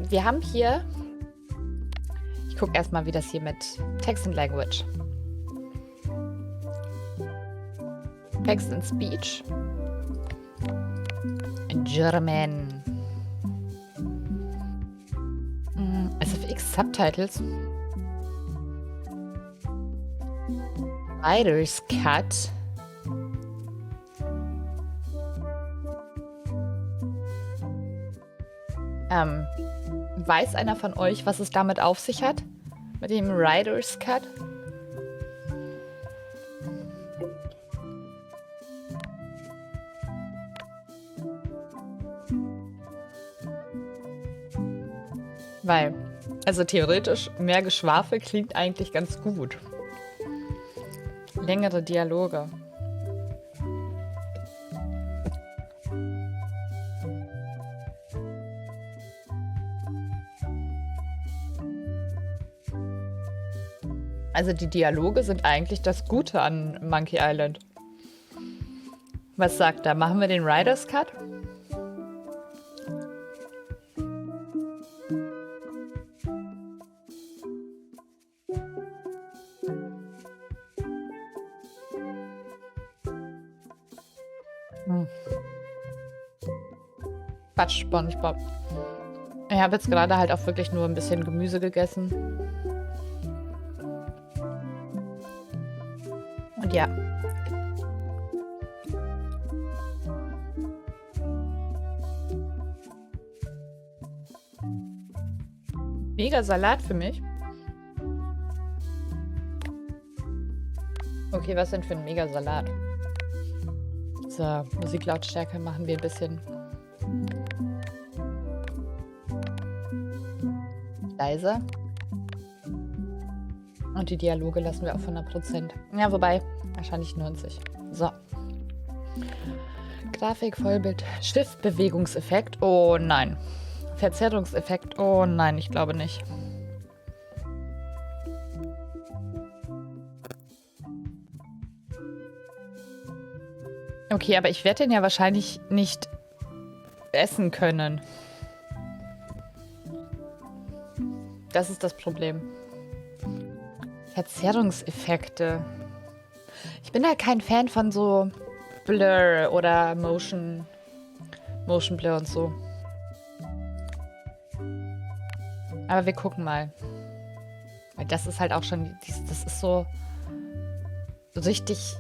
Wir haben hier... Ich gucke erstmal, wie das hier mit Text and Language. Text and Speech. German. SFX Subtitles. Writer's Cut. Weiß einer von euch, was es damit auf sich hat? Mit dem Writer's Cut? Weil, also theoretisch, mehr Geschwafel klingt eigentlich ganz gut. Längere Dialoge. Also die Dialoge sind eigentlich das Gute an Monkey Island. Was sagt er? Machen wir den Writer's Cut? Quatsch, SpongeBob. Ich habe jetzt gerade halt auch wirklich nur ein bisschen Gemüse gegessen. Und ja. Mega Salat für mich. Okay, was denn für ein Mega Salat? So, Musiklautstärke machen wir ein bisschen leiser. Und die Dialoge lassen wir auf 100%. Ja, wobei, wahrscheinlich 90. So. Grafik, Vollbild, Stiftbewegungseffekt. Oh nein. Verzerrungseffekt. Oh nein, ich glaube nicht. Okay, aber ich werde den ja wahrscheinlich nicht essen können. Das ist das Problem. Verzerrungseffekte. Ich bin da kein Fan von so Blur oder Motion Blur und so. Aber wir gucken mal. Weil das ist halt auch schon, das ist so richtig...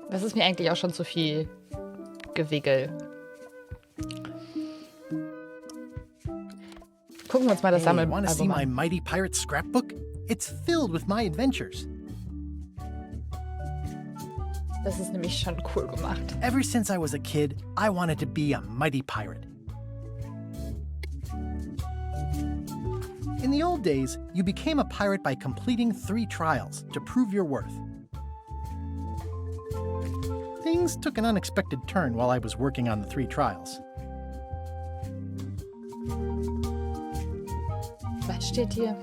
Das ist mir eigentlich auch schon zu viel Gewickel. Gucken wir uns mal das Sammelalbum Want to see my an. mighty pirate scrapbook? It's filled with my adventures. Das ist nämlich schon cool gemacht. Ever since I was a kid, I wanted to be a mighty pirate. In the old days, you became a pirate by completing 3 trials to prove your worth. Things took an unexpected turn while I was working on the 3 trials. Was steht hier?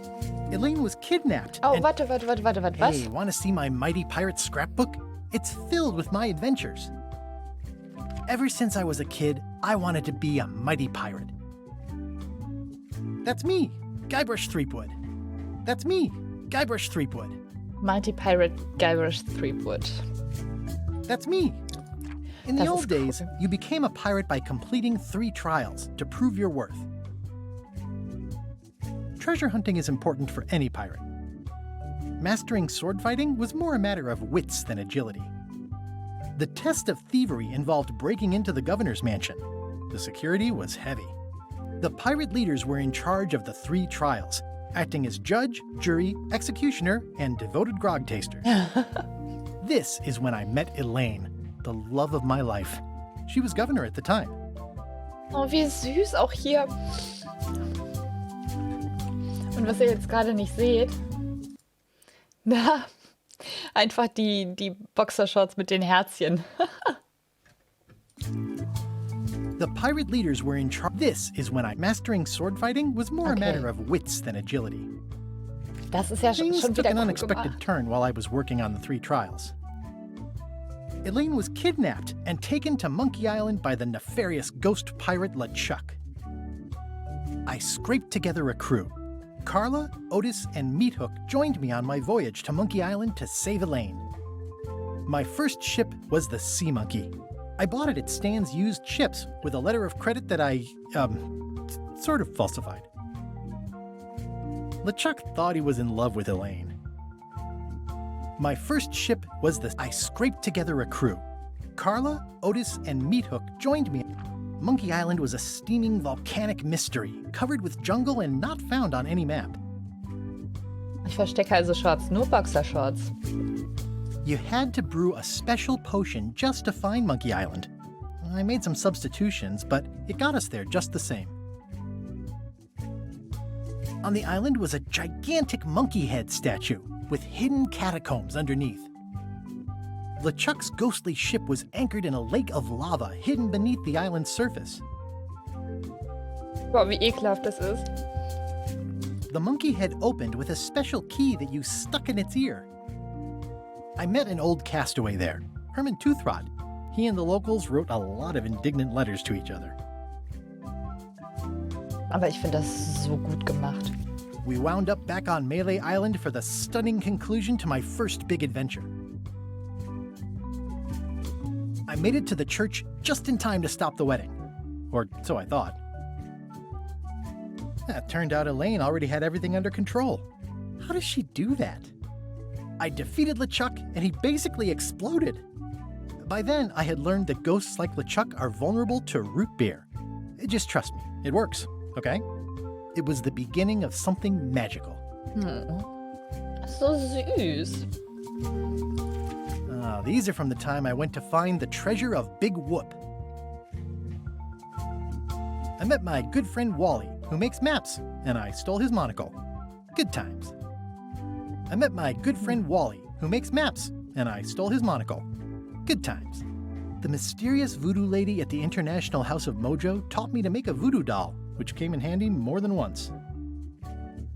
Elaine was kidnapped. Oh, and- warte, was? Hey, want to see my mighty pirate scrapbook? It's filled with my adventures. Ever since I was a kid, I wanted to be a mighty pirate. That's me, Guybrush Threepwood. That's me, Guybrush Threepwood. Mighty Pirate Guybrush Threepwood. That's me. In the Das old ist days, cool. you became a pirate by completing 3 trials to prove your worth. Treasure hunting is important for any pirate. Mastering sword fighting was more a matter of wits than agility. The test of thievery involved breaking into the governor's mansion. The security was heavy. The pirate leaders were in charge of the 3 trials, acting as judge, jury, executioner, and devoted grog tasters. This is when I met Elaine, the love of my life. She was governor at the time. Oh, wie süß auch hier. Und was ihr jetzt gerade nicht seht, na, einfach die Boxershorts mit den Herzchen. The pirate leaders were in charge. This is when mastering sword fighting was more a Okay. matter of wits than agility. Das ist ja Things schon took wieder an cool unexpected gemacht. turn while I was working on the 3 trials. Elaine was kidnapped and taken to Monkey Island by the nefarious ghost pirate LeChuck. I scraped together a crew. Carla, Otis, and Meathook joined me on my voyage to Monkey Island to save Elaine. My first ship was the Sea Monkey. I bought it at Stan's used ships with a letter of credit that I, sort of falsified. LeChuck thought he was in love with Elaine. My first ship was the... I scraped together a crew. Carla, Otis, and Meathook joined me. Monkey Island was a steaming volcanic mystery, covered with jungle and not found on any map. Ich verstecke also Shorts, nur Boxershorts. You had to brew a special potion just to find Monkey Island. I made some substitutions, but it got us there just the same. On the island was a gigantic monkey head statue with hidden catacombs underneath. LeChuck's ghostly ship was anchored in a lake of lava hidden beneath the island's surface. Boah, wie ekelhaft das ist. The monkey head opened with a special key that you stuck in its ear. I met an old castaway there, Herman Toothrod. He and the locals wrote a lot of indignant letters to each other. Aber ich finde das so gut gemacht. We wound up back on Melee Island for the stunning conclusion to my first big adventure. I made it to the church just in time to stop the wedding. Or so I thought. It turned out Elaine already had everything under control. How does she do that? I defeated LeChuck and he basically exploded. By then, I had learned that ghosts like LeChuck are vulnerable to root beer. Just trust me, it works, okay? It was the beginning of something magical. So süß. These are from the time I went to find the treasure of Big Whoop. I met my good friend Wally, who makes maps, and I stole his monocle. Good times. I met my good friend Wally, who makes maps, and I stole his monocle. Good times. The mysterious voodoo lady at the International House of Mojo taught me to make a voodoo doll, which came in handy more than once.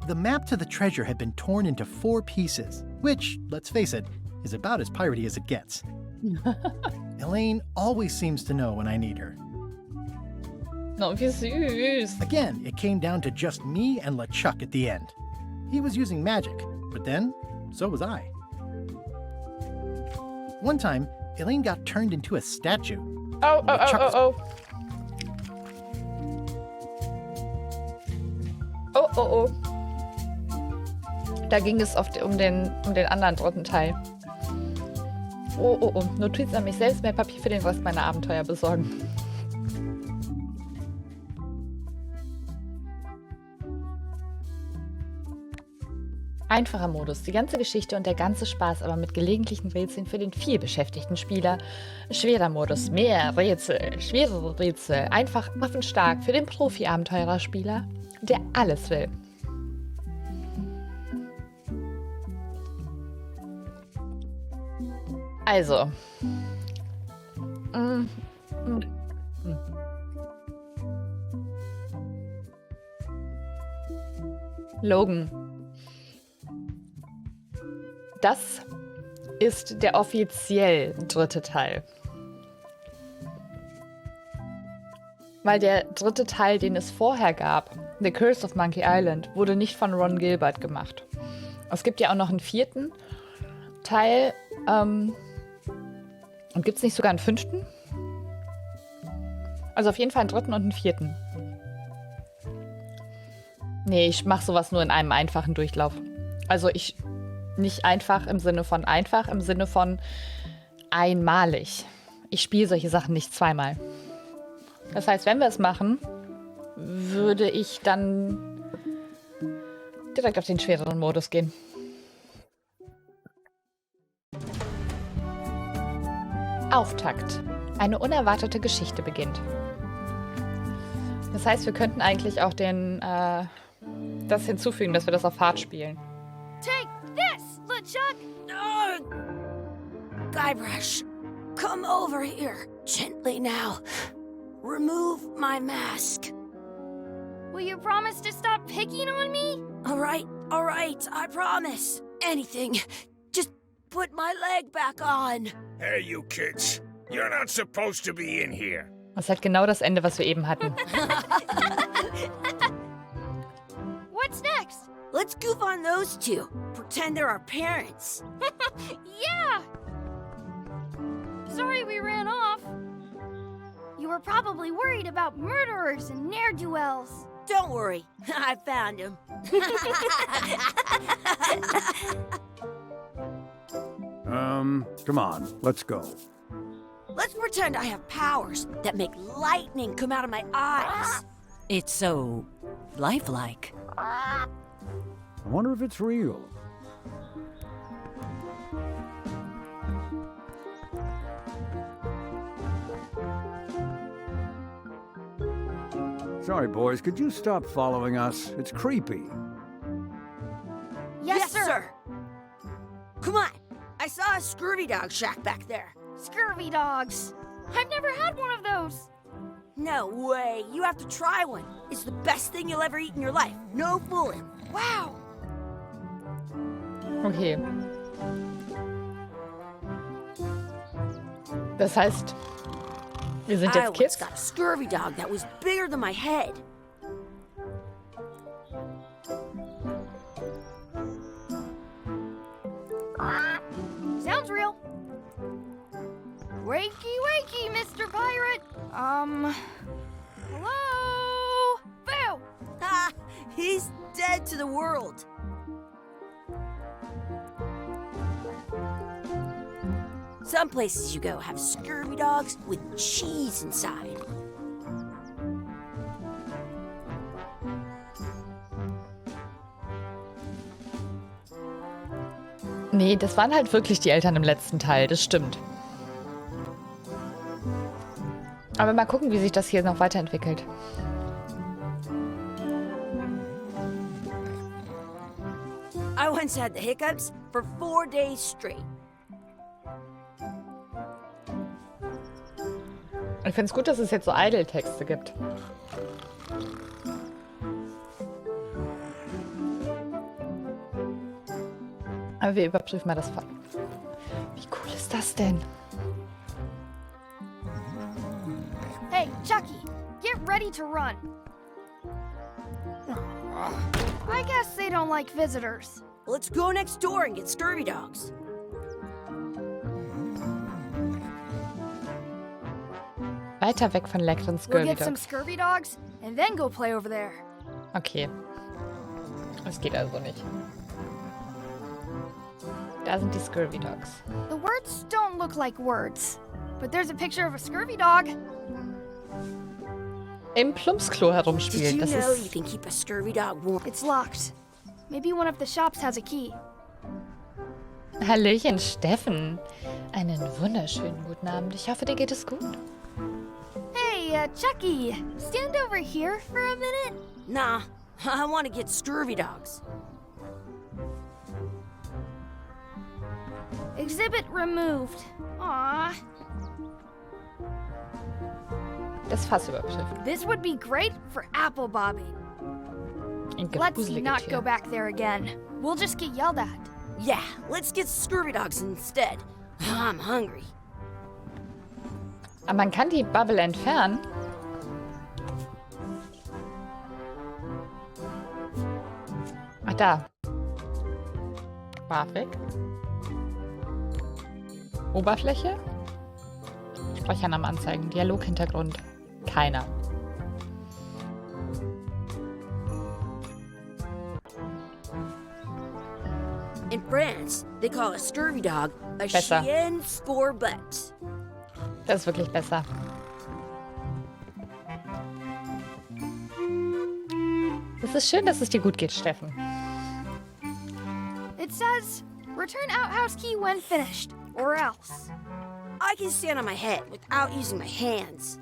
The map to the treasure had been torn into 4 pieces, which, let's face it, is about as piratey as it gets. Elaine always seems to know when I need her. No, wie süß. Again, it came down to just me and LeChuck at the end. He was using magic, but then, so was I. One time, Elaine got turned into a statue. Oh. Oh. Da ging es oft um den anderen dritten Teil. Oh. Notiz an mich selbst, mehr Papier für den Rest meiner Abenteuer besorgen. Einfacher Modus, die ganze Geschichte und der ganze Spaß, aber mit gelegentlichen Rätseln für den vielbeschäftigten Spieler. Schwerer Modus, mehr Rätsel, schwerere Rätsel, einfach waffenstark für den Profi-Abenteurer-Spieler, der alles will. Also. Logan. Das ist der offiziell dritte Teil. Weil der dritte Teil, den es vorher gab, The Curse of Monkey Island, wurde nicht von Ron Gilbert gemacht. Es gibt ja auch noch einen 4. Teil. Und gibt es nicht sogar einen 5.? Also auf jeden Fall einen 3. und einen 4. Nee, ich mache sowas nur in einem einfachen Durchlauf. Also nicht einfach, im Sinne von einmalig. Ich spiele solche Sachen nicht zweimal. Das heißt, wenn wir es machen, würde ich dann direkt auf den schwereren Modus gehen. Auftakt. Eine unerwartete Geschichte beginnt. Das heißt, wir könnten eigentlich auch das hinzufügen, dass wir das auf hart spielen. Take this, LeChuck! Guybrush, come over here. Gently now. Remove my mask. Will you promise to stop picking on me? All right, I promise. Anything. Just put my leg back on. Hey, you kids. You're not supposed to be in here. Das ist halt genau das Ende, was wir eben hatten. What's next? Let's goof on those two. Pretend they're our parents. Yeah! Sorry we ran off. You were probably worried about murderers and ne'er-do-wells. Don't worry, I found him. Come on, let's go. Let's pretend I have powers that make lightning come out of my eyes. It's so lifelike. I wonder if it's real. Sorry, boys, could you stop following us? It's creepy. Yes, sir. Come on, I saw a scurvy dog shack back there. Scurvy dogs. I've never had one of those. No way, you have to try one. It's the best thing you'll ever eat in your life. No fooling. Wow. Okay. Das heißt, wir sind I jetzt once Kids. got a scurvy dog that was bigger than my head. Sounds real. Wakey, wakey, Mr. Pirate. Hello? Boo! Ha! He's dead to the world. Some places you go have scurvy dogs with cheese inside. Nee, das waren halt wirklich die Eltern im letzten Teil, das stimmt. Aber mal gucken, wie sich das hier noch weiterentwickelt. I once had the hiccups for 4 days straight. Ich finde es gut, dass es jetzt so Idle-Texte gibt. Aber wir überprüfen mal das Fall. Wie cool ist das denn? Hey, Chucky, get ready to run. I guess they don't like visitors. Let's go next door and get scurvy dogs. Weiter weg von leckeren We'll Scurvy get some Dogs. scurvy dogs and then go play over there. Okay. Das geht also nicht. Da sind die Scurvy Dogs. The words don't look like words, but there's a picture of a scurvy dog. Im Plumpsklo Did herumspielen. you Das know you ist... can keep a scurvy dog warm? It's locked. Maybe one of the shops has a key. Hallöchen, Steffen. Einen wunderschönen guten Abend. Ich hoffe, dir geht es gut. Hey, Chucky, stand over here for a minute. Nah, I want to get scurvy dogs. Exhibit removed. Aw, Das Fass überprüfen. this would be great for apple bobbing. Ein Let's gruseliges not Tier. go back there again. We'll just get yelled at. Yeah, let's get scurvy dogs instead. I'm hungry. Aber man kann die Bubble entfernen. Ach, da. Barf weg. Oberfläche. Speichernamen anzeigen. Dialoghintergrund. Keiner. In France, they call a scurvy dog a Besser. chien scorbut. Das ist wirklich besser. Es ist schön, dass es dir gut geht, Steffen. It says, return outhouse key when finished, or else. I can stand on my head without using my hands.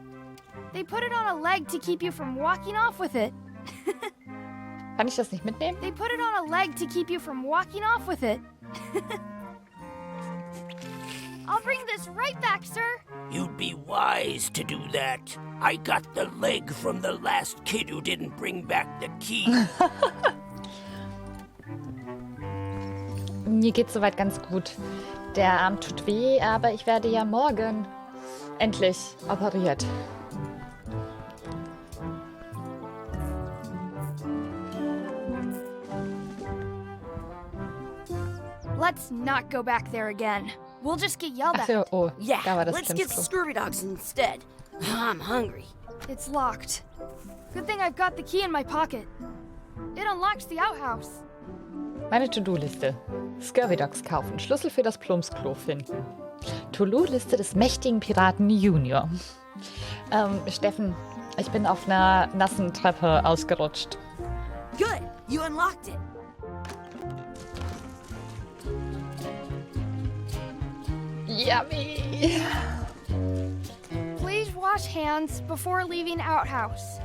They put it on a leg to keep you from walking off with it. Kann ich das nicht mitnehmen? They put it on a leg to keep you from walking off with it. I'll bring this right back, sir. You'd be wise to do that. I got the leg from the last kid who didn't bring back the key. Mir geht's soweit ganz gut. Der Arm tut weh, aber ich werde ja morgen endlich operiert. Let's not go back there again. We'll just get yelled Ach so, at. oh, Yeah, da war das let's get Klo. scurvy dogs instead. I'm hungry. It's locked. Good thing I've got the key in my pocket. It unlocks the outhouse. Meine To-Do-Liste. Scurvy Dogs kaufen, Schlüssel für das Plumpsklo finden. To-Do-Liste des mächtigen Piraten Junior. Steffen, ich bin auf einer nassen Treppe ausgerutscht. Good, you unlocked it. Yummy! Please wash hands before leaving outhouse.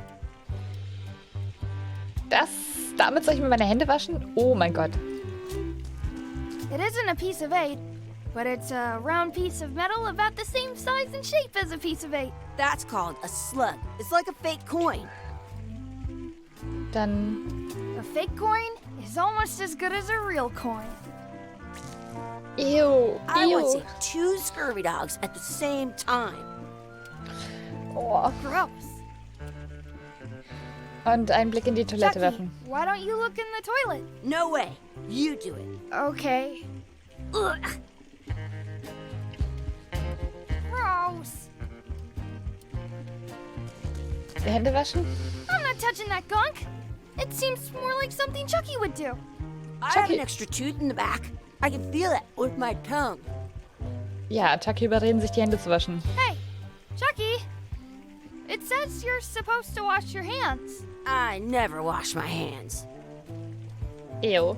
Damit soll ich mir meine Hände waschen? Oh mein Gott. It isn't a piece of eight, but it's a round piece of metal about the same size and shape as a piece of eight. That's called a slug. It's like a fake coin. Dann, A fake coin is almost as good as a real coin. ew, I once ew. ate 2 scurvy dogs at the same time. Oh. Gross. Und einen Blick in die Toilette Chucky, werfen. why don't you look in the toilet? No way. You do it. Okay. Ugh. Gross. Die Hände waschen? I'm not touching that gunk. It seems more like something Chucky would do. I have Chucky. an extra tooth in the back. I can feel it with my tongue. Ja, Chucky überreden, sich die Hände zu waschen. Hey, Chucky. It says you're supposed to wash your hands. I never wash my hands. Ew.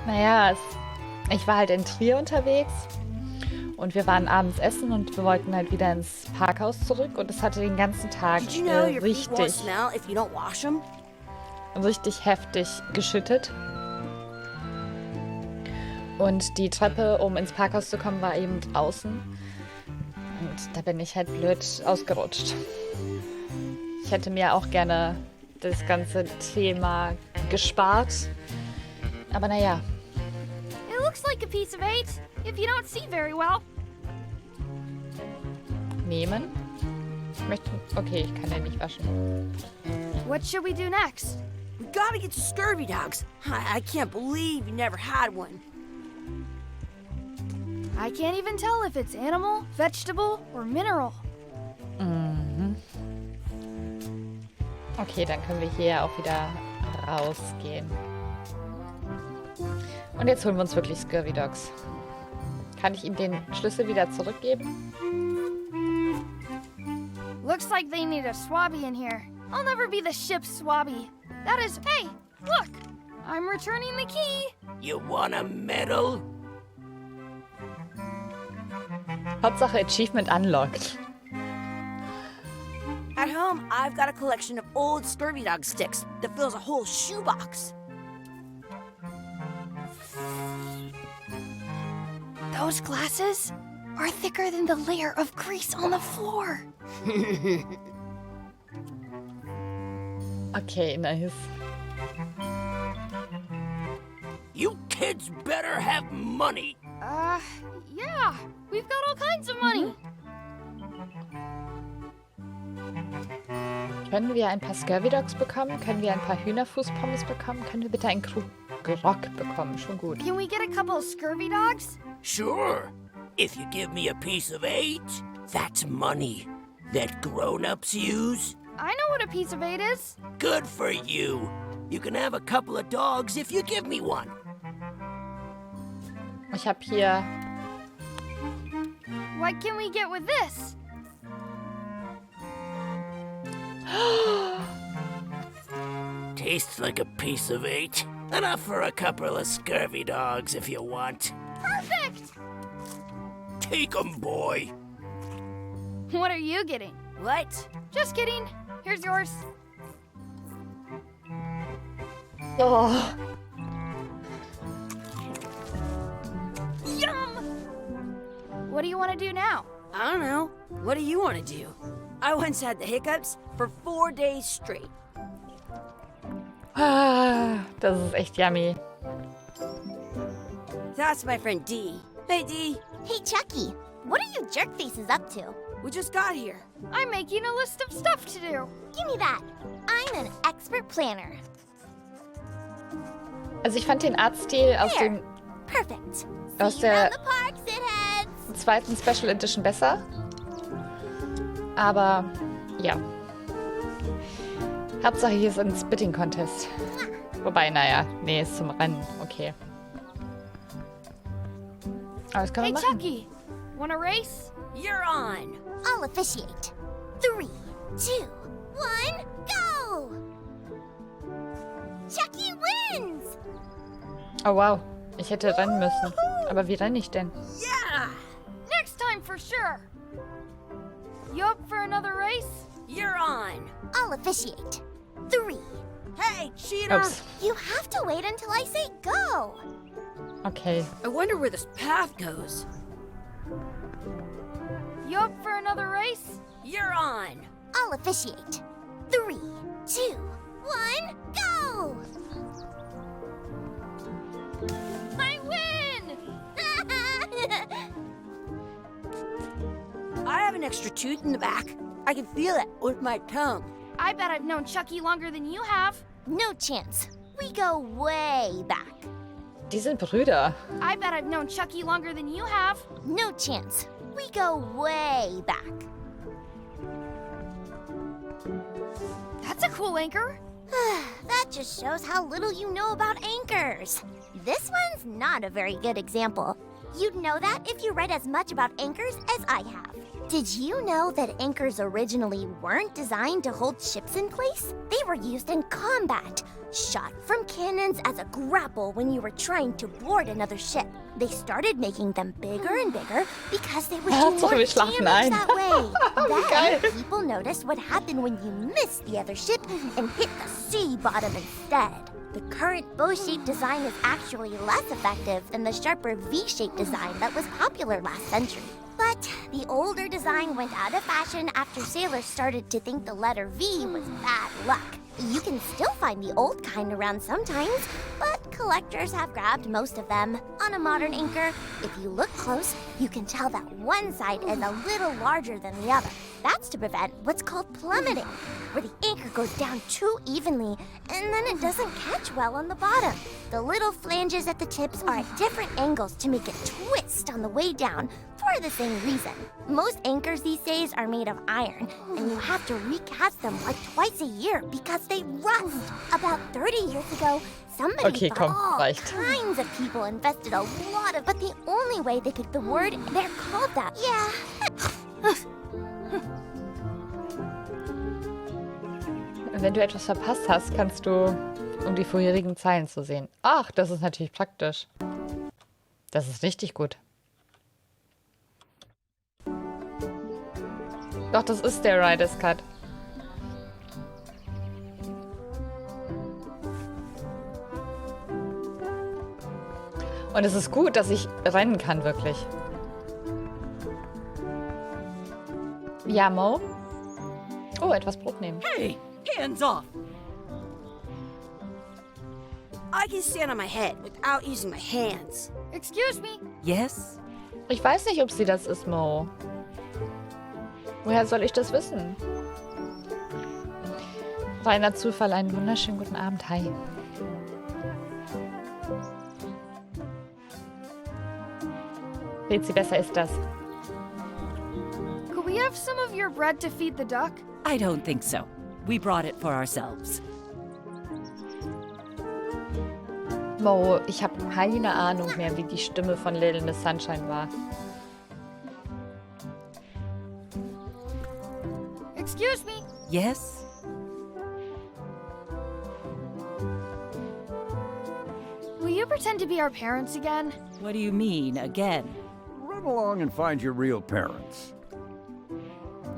Naja, ich war halt in Trier unterwegs und wir waren abends essen und wir wollten halt wieder ins Parkhaus zurück und es hatte den ganzen Tag Did you know your feet won't richtig smell if you don't wash them? heftig geschüttet. Und die Treppe, um ins Parkhaus zu kommen, war eben draußen. Und da bin ich halt blöd ausgerutscht. Ich hätte mir auch gerne das ganze Thema gespart. Aber naja, It looks like a piece of eight if you don't see very well. nehmen. Ich möchte. Okay, ich kann den nicht waschen. What should we do next? We gotta get to scurvy dogs. I can't believe you never had one. I can't even tell if it's animal, vegetable, or mineral. Okay, dann können wir hier auch wieder rausgehen. Und jetzt holen wir uns wirklich Scurvy Dogs. Kann ich ihm den Schlüssel wieder zurückgeben? Looks like they need a swabby in here. I'll never be the ship's swabby. That is, hey, look! I'm returning the key. You want a medal? Hauptsache Achievement unlocked. At home, I've got a collection of old scurvy dog sticks that fills a whole shoebox. Those glasses are thicker than the layer of grease on the floor. Okay, nice. You kids better have money. Yeah, we've got all kinds of money. Können wir ein paar Scurvy Dogs bekommen? Können wir ein paar Hühnerfußpommes bekommen? Können wir bitte einen Krug Grog bekommen? Schon gut. Can we get a couple of scurvy dogs? Sure. If you give me a piece of 8, that's money that grown-ups use. I know what a piece of eight is. Good for you. You can have a couple of dogs if you give me one. Ich habe hier. What can we get with this? Tastes like a piece of 8. Enough for a couple of scurvy dogs if you want. Perfect! Take 'em, boy. What are you getting? What? Just kidding. Here's yours. Oh. Yum! What do you want to do now? I don't know. What do you want to do? I once had the hiccups for 4 days straight. Ah, das ist echt yummy. That's my friend Dee. Hey, Dee. Hey, Chucky, what are you jerk faces up to? We just got here. I'm making a list of stuff to do. Give me that. I'm an expert planner. Also ich fand den Artstil aus There. dem Perfect. Aus See you around der- the park, shitheads. zweiten Special Edition besser. Aber ja. Hauptsache hier ist ein Spitting Contest. Wobei, naja, nee, ist zum Rennen. Okay. Aber das können Hey, wir machen. Chucky, wanna race? You're on. I'll officiate. 3, 2, 1, go! Chucky wins! Oh wow, ich hätte rennen müssen. Aber wie renne ich denn? Yeah! Next time for sure. You up for another race? You're on. I'll officiate. 3. Hey, cheater! Ups. You have to wait until I say go. Okay. I wonder where this path goes. You up for another race? You're on. I'll officiate. 3, 2, 1, go! I win! I have an extra tooth in the back. I can feel it with my tongue. I bet I've known Chucky longer than you have. No chance. We go way back. Die sind Brüder. I bet I've known Chucky longer than you have. No chance. We go way back. That's a cool anchor. That just shows how little you know about anchors. This one's not a very good example. You'd know that if you read as much about anchors as I have. Did you know that anchors originally weren't designed to hold ships in place? They were used in combat, shot from cannons as a grapple when you were trying to board another ship. They started making them bigger and bigger because they would do Hauptsache, more wir schlafen damage ein. that way. Geil. Then people noticed what happened when you missed the other ship and hit the sea bottom instead. The current bow-shaped design is actually less effective than the sharper V-shaped design that was popular last century. But the older design went out of fashion after sailors started to think the letter V was bad luck. You can still find the old kind around sometimes, but collectors have grabbed most of them. On a modern anchor, if you look close, you can tell that one side is a little larger than the other. That's to prevent what's called plummeting, where the anchor goes down too evenly and then it doesn't catch well on the bottom. The little flanges at the tips are at different angles to make it twist on the way down for the same reason. Most anchors these days are made of iron, and you have to recast them like twice a year because they rust. About 30 years ago, somebody Okay, thought komm, all reicht. kinds of people invested a lot of, but the only way they could the word, they're called that. Yeah. Wenn du etwas verpasst hast, kannst du, um die vorherigen Zeilen zu sehen. Ach, das ist natürlich praktisch. Das ist richtig gut. Doch, das ist der Riders Cut. Und es ist gut, dass ich rennen kann, wirklich. Ja, Mo? Oh, etwas Brot nehmen. Hey, hands off! I can stand on my head without using my hands. Excuse me. Yes? Ich weiß nicht, ob sie das ist, Mo. Woher soll ich das wissen? Reiner Zufall, einen wunderschönen guten Abend. Hi. Rezi, besser ist das. Could we have some of your bread to feed the duck? I don't think so. We brought it for ourselves. Mo, ich habe keine Ahnung mehr, wie die Stimme von Little Miss Sunshine war. Excuse me. Yes? Will you pretend to be our parents again? What do you mean, again? Run along and find your real parents.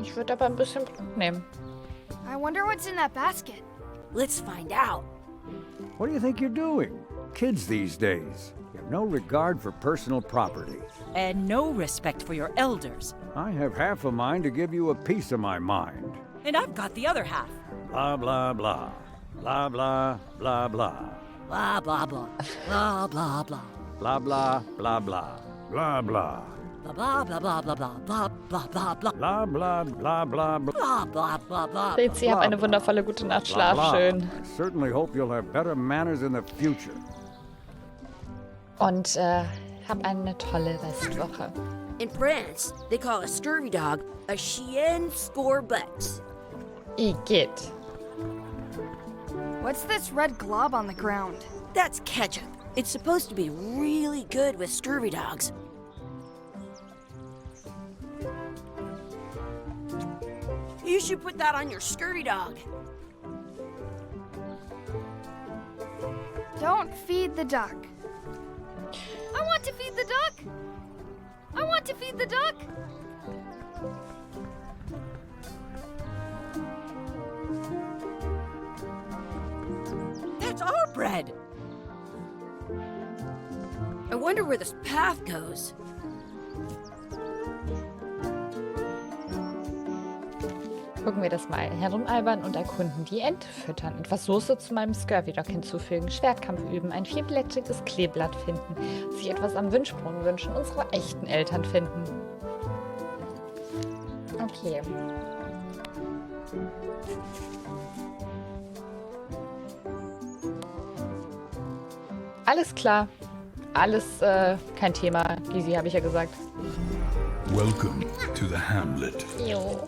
Ich würde aber ein bisschen Brot nehmen. I wonder what's in that basket. Let's find out. What do you think you're doing? Kids these days. You have no regard for personal property. And no respect for your elders. I have half a mind to give you a piece of my mind. And I've got the other half. Blah, blah, blah. Blah, blah, blah, blah. Blah, blah, blah. Blah, blah, blah. Blah, blah, blah, blah. Blah, blah. Blah, blah, blah, blah, blah, blah, blah, blah, blah. Blah, blah, blah, blah, blah. Blah, blah, blah, blah. Ritzi, hab eine wundervolle gute Nacht. Blah, Schlaf blah. schön. I certainly hope you'll have better manners in the future. Und hab eine tolle Restwoche. In France, they call a scurvy dog a chien scorbut. Igitt. What's this red glob on the ground? That's ketchup. It's supposed to be really good with scurvy dogs. You should put that on your scurvy dog. Don't feed the duck. I want to feed the duck. I want to feed the duck. That's our bread. I wonder where this path goes. Gucken wir das mal. Herumalbern und erkunden. Die Ente füttern. Etwas Soße zu meinem Scurvy-Dog hinzufügen. Schwertkampf üben. Ein vierblättriges Kleeblatt finden. Sich etwas am Wünschbrunnen wünschen. Unsere echten Eltern finden. Okay. Alles klar. Alles kein Thema. Easy, habe ich ja gesagt. Welcome to the Hamlet. Jo.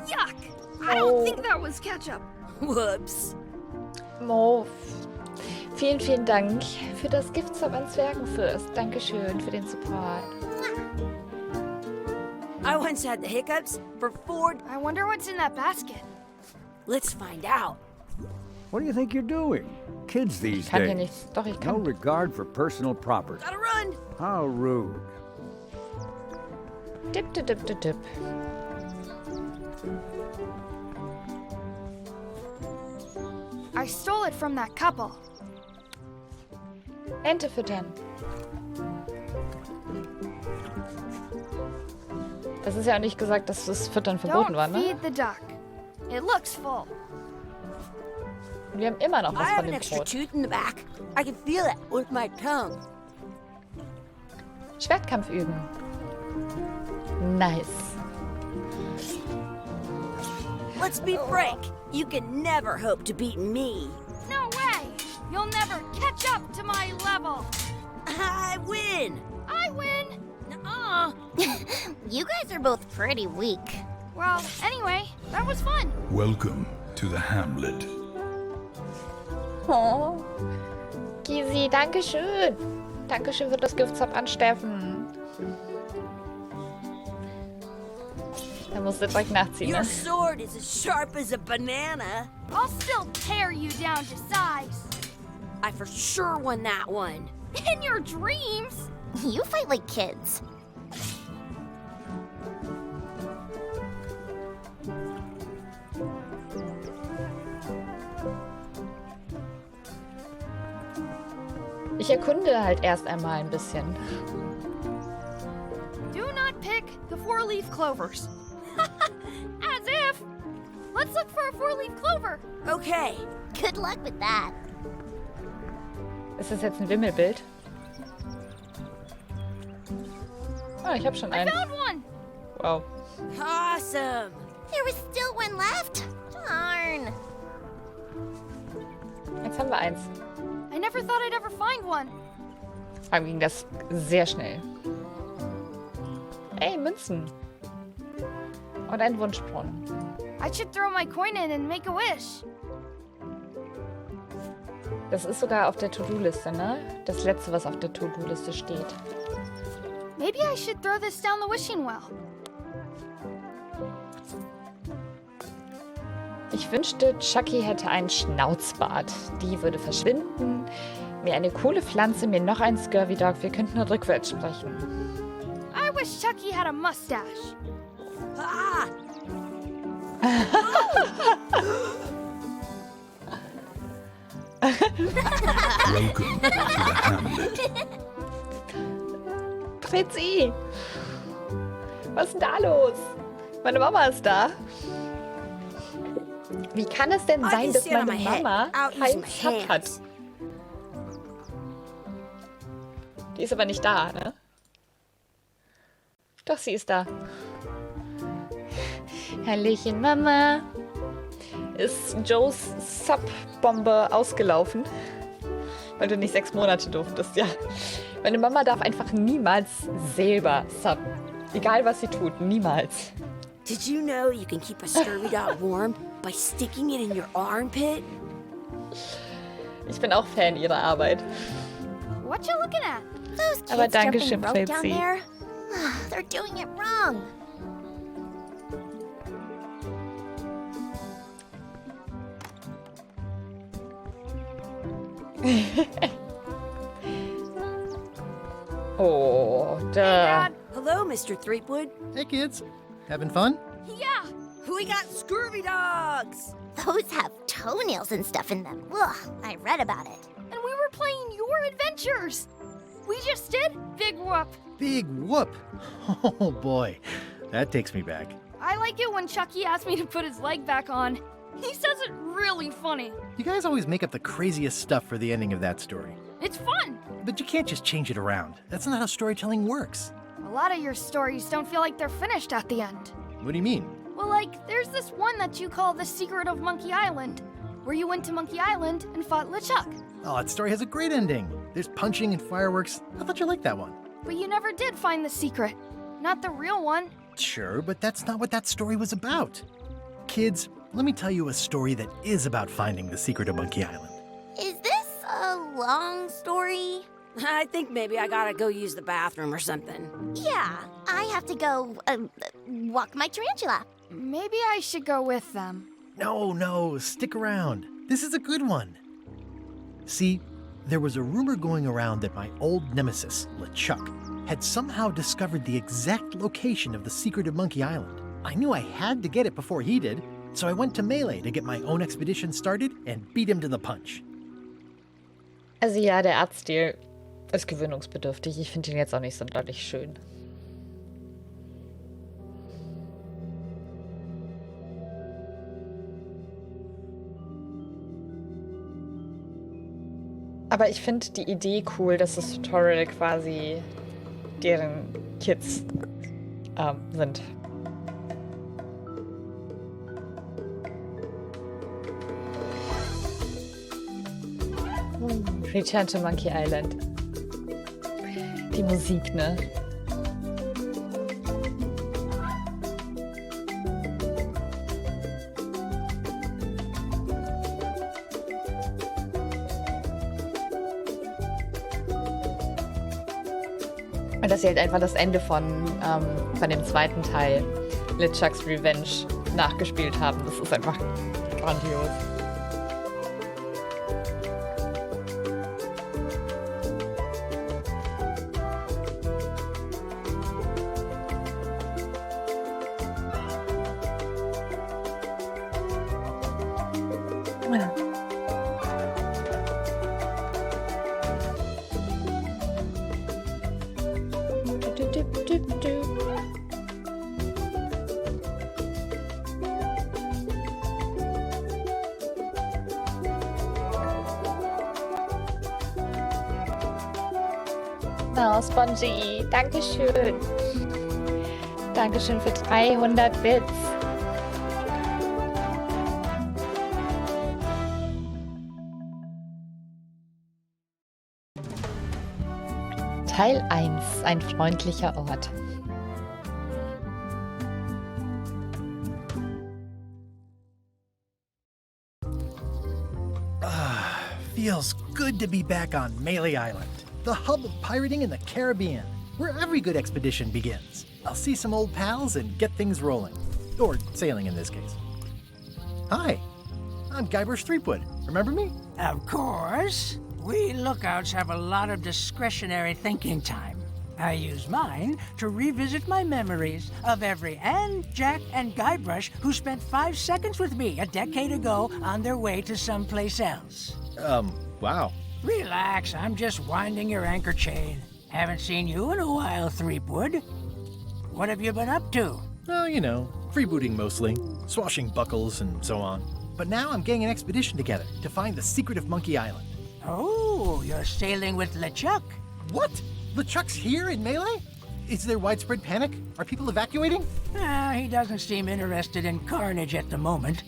Yuck! I don't think that was ketchup. Whoops. Mopp. Vielen, vielen Dank für das Giftzauber an Zwergenfürst. Dankeschön für den Support. I once had the hiccups for 4... I wonder what's in that basket. Let's find out. What do you think you're doing? Kids these Ich kann hier days. nichts. Doch, ich No kann. regard for personal property. Gotta run! How rude. Dip, dip, dip, dip, dip. I stole it from that couple. Ente füttern. Das ist ja auch nicht gesagt, dass das Füttern verboten Don't war, ne? feed the duck. It looks full. Und wir haben immer noch I was have von an dem extra Brot. tooth in the back. I can feel it with my tongue. Schwertkampf üben. Nice. Let's be frank. You can never hope to beat me. No way! You'll never catch up to my level. I win! I win! Nuh-uh. You guys are both pretty weak. Well, anyway, that was fun. Welcome to the Hamlet. Oh. Gysi, Dankeschön. Dankeschön für das Giftzauber an Steffen. Da musst du direkt nachziehen, Your ne? sword is as sharp as a banana. I'll still tear you down to size. I for sure won that one. In your dreams? You fight like kids. Ich erkunde halt erst einmal ein bisschen. Do not pick the four-leaf clovers. As if! Let's look for a four-leaf clover. Okay. Good luck with that. Ist das jetzt ein Wimmelbild? Ah, ich habe schon I einen. found one. Wow. Awesome. There was still one left. Darn. Jetzt haben wir eins. I never thought I'd ever find one. Vor allem ging das sehr schnell. Ey, Münzen. Und ein Wunschbrunnen. I should throw my coin in and make a wish. Das ist sogar auf der To-Do-Liste, ne? Das letzte, was auf der To-Do-Liste steht. Maybe I should throw this down the wishing well. Ich wünschte, Chucky hätte einen Schnauzbart. Die würde verschwinden. Mir eine coole Pflanze, mir noch ein Scurvy Dog. Wir könnten rückwärts sprechen. I wish Chucky had a mustache. Ah! Welcome to the Hamlet. Fritzi! Was ist denn da los? Meine Mama ist da. Wie kann es denn sein, dass meine Mama keinen Sub hat? Die ist aber nicht da, ne? Doch, sie ist da. Hallöchen, Mama. Ist Joes Sub-Bombe ausgelaufen? Weil du nicht 6 Monate durftest, ja. Meine Mama darf einfach niemals selber subben. Egal, was sie tut, niemals. Did you know you can keep a scurvy dog warm by sticking it in your armpit? Ich bin auch Fan ihrer Arbeit. What you looking at? Those Aber kids danke jumping schön, rope down Fritzi. there. They're doing it wrong. Oh, da. Hello, Mr. Threepwood. Hey, kids. Having fun? Yeah. We got scurvy dogs. Those have toenails and stuff in them. Ugh, I read about it. And we were playing your adventures. We just did Big Whoop. Big whoop. Oh, boy. That takes me back. I like it when Chucky asked me to put his leg back on. He says it really funny. You guys always make up the craziest stuff for the ending of that story. It's fun. But you can't just change it around. That's not how storytelling works. A lot of your stories don't feel like they're finished at the end. What do you mean? Well, like, there's this one that you call The Secret of Monkey Island, where you went to Monkey Island and fought LeChuck. Oh, that story has a great ending. There's punching and fireworks. I thought you liked that one. But you never did find the secret. Not the real one. Sure, but that's not what that story was about. Kids, let me tell you a story that is about finding the secret of Monkey Island. Is this a long story? I think maybe I gotta go use the bathroom or something. Yeah, I have to go walk my tarantula. Maybe I should go with them. No, stick around. This is a good one. See, there was a rumor going around that my old nemesis, LeChuck, had somehow discovered the exact location of the secret of Monkey Island. I knew I had to get it before he did, so I went to Melee to get my own expedition started and beat him to the punch. Also ja, der Artstil ist gewöhnungsbedürftig. Ich finde ihn jetzt auch nicht sonderlich schön. Aber ich finde die Idee cool, dass das Tutorial quasi deren Kids sind. Return to Monkey Island. Die Musik, ne? Und dass sie halt einfach das Ende von dem zweiten Teil, LeChuck's Revenge, nachgespielt haben. Das ist einfach grandios. Oh, Spongy, Dankeschön. Dankeschön für 300 Bits. Teil 1, ein freundlicher Ort. Feels good to be back on Melee Island, the hub of pirating in the Caribbean, where every good expedition begins. I'll see some old pals and get things rolling. Or sailing in this case. Hi, I'm Guybrush Threepwood. Remember me? Of course. We lookouts have a lot of discretionary thinking time. I use mine to revisit my memories of every Ann, Jack, and Guybrush who spent 5 seconds with me a decade ago on their way to someplace else. Wow. Relax, I'm just winding your anchor chain. Haven't seen you in a while, Threepwood. What have you been up to? Well, you know, freebooting mostly, swashbuckles and so on. But now I'm getting an expedition together to find the secret of Monkey Island. Oh, you're sailing with LeChuck. What? LeChuck's here in Melee? Is there widespread panic? Are people evacuating? He doesn't seem interested in carnage at the moment.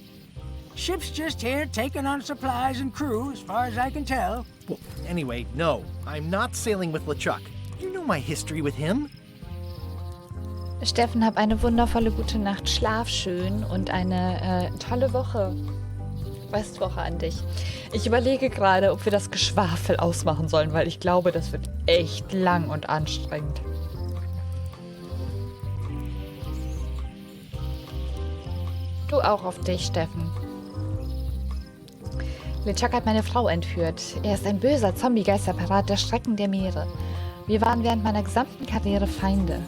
Ship's just here taking on supplies and crew, as far as I can tell. Well, anyway, no, I'm not sailing with LeChuck. You know my history with him. Steffen, hab eine wundervolle gute Nacht, schlaf schön und eine tolle Woche. Restwoche an dich. Ich überlege gerade, ob wir das Geschwafel ausmachen sollen, weil ich glaube, das wird echt lang und anstrengend. Du auch auf dich, Steffen. LeChuck hat meine Frau entführt. Er ist ein böser Zombie-Geisterpirat der Schrecken der Meere. Wir waren während meiner gesamten Karriere Feinde.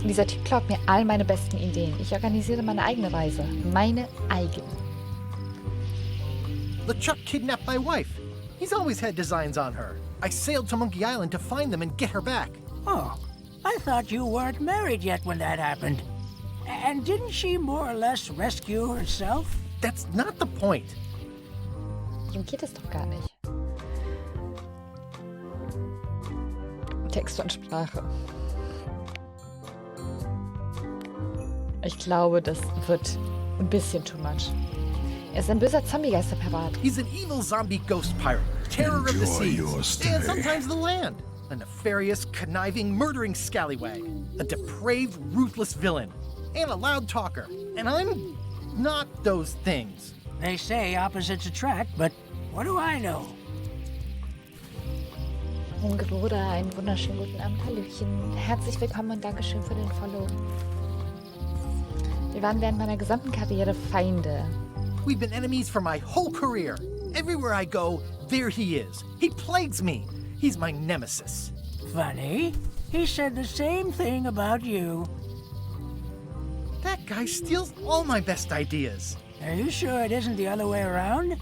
Dieser Typ klaut mir all meine besten Ideen. Ich organisiere meine eigene Reise. Meine eigene. LeChuck kidnapped my wife. He's always had designs on her. I sailed to Monkey Island to find them and get her back. Oh, I thought you weren't married yet when that happened. And didn't she more or less rescue herself? That's not the point. Darum geht es doch gar nicht. Text und Sprache. Ich glaube, das wird ein bisschen too much. Er ist ein böser Zombie-Geisterpirat. He's an evil zombie ghost pirate, terror of the Enjoy your seas, stay. and sometimes the land. A nefarious, conniving, murdering scallywag. A depraved, ruthless villain. And a loud talker. And I'm not those things. They say opposites attract, but what do I know? Ungeroda, einen wunderschönen guten Abend. Hallöchen. Herzlich willkommen und Dankeschön für den Follow. Wir waren während meiner gesamten Karriere Feinde. We've been enemies for my whole career. Everywhere I go, there he is. He plagues me. He's my nemesis. Funny. He said the same thing about you. That guy steals all my best ideas. Are you sure it isn't the other way around?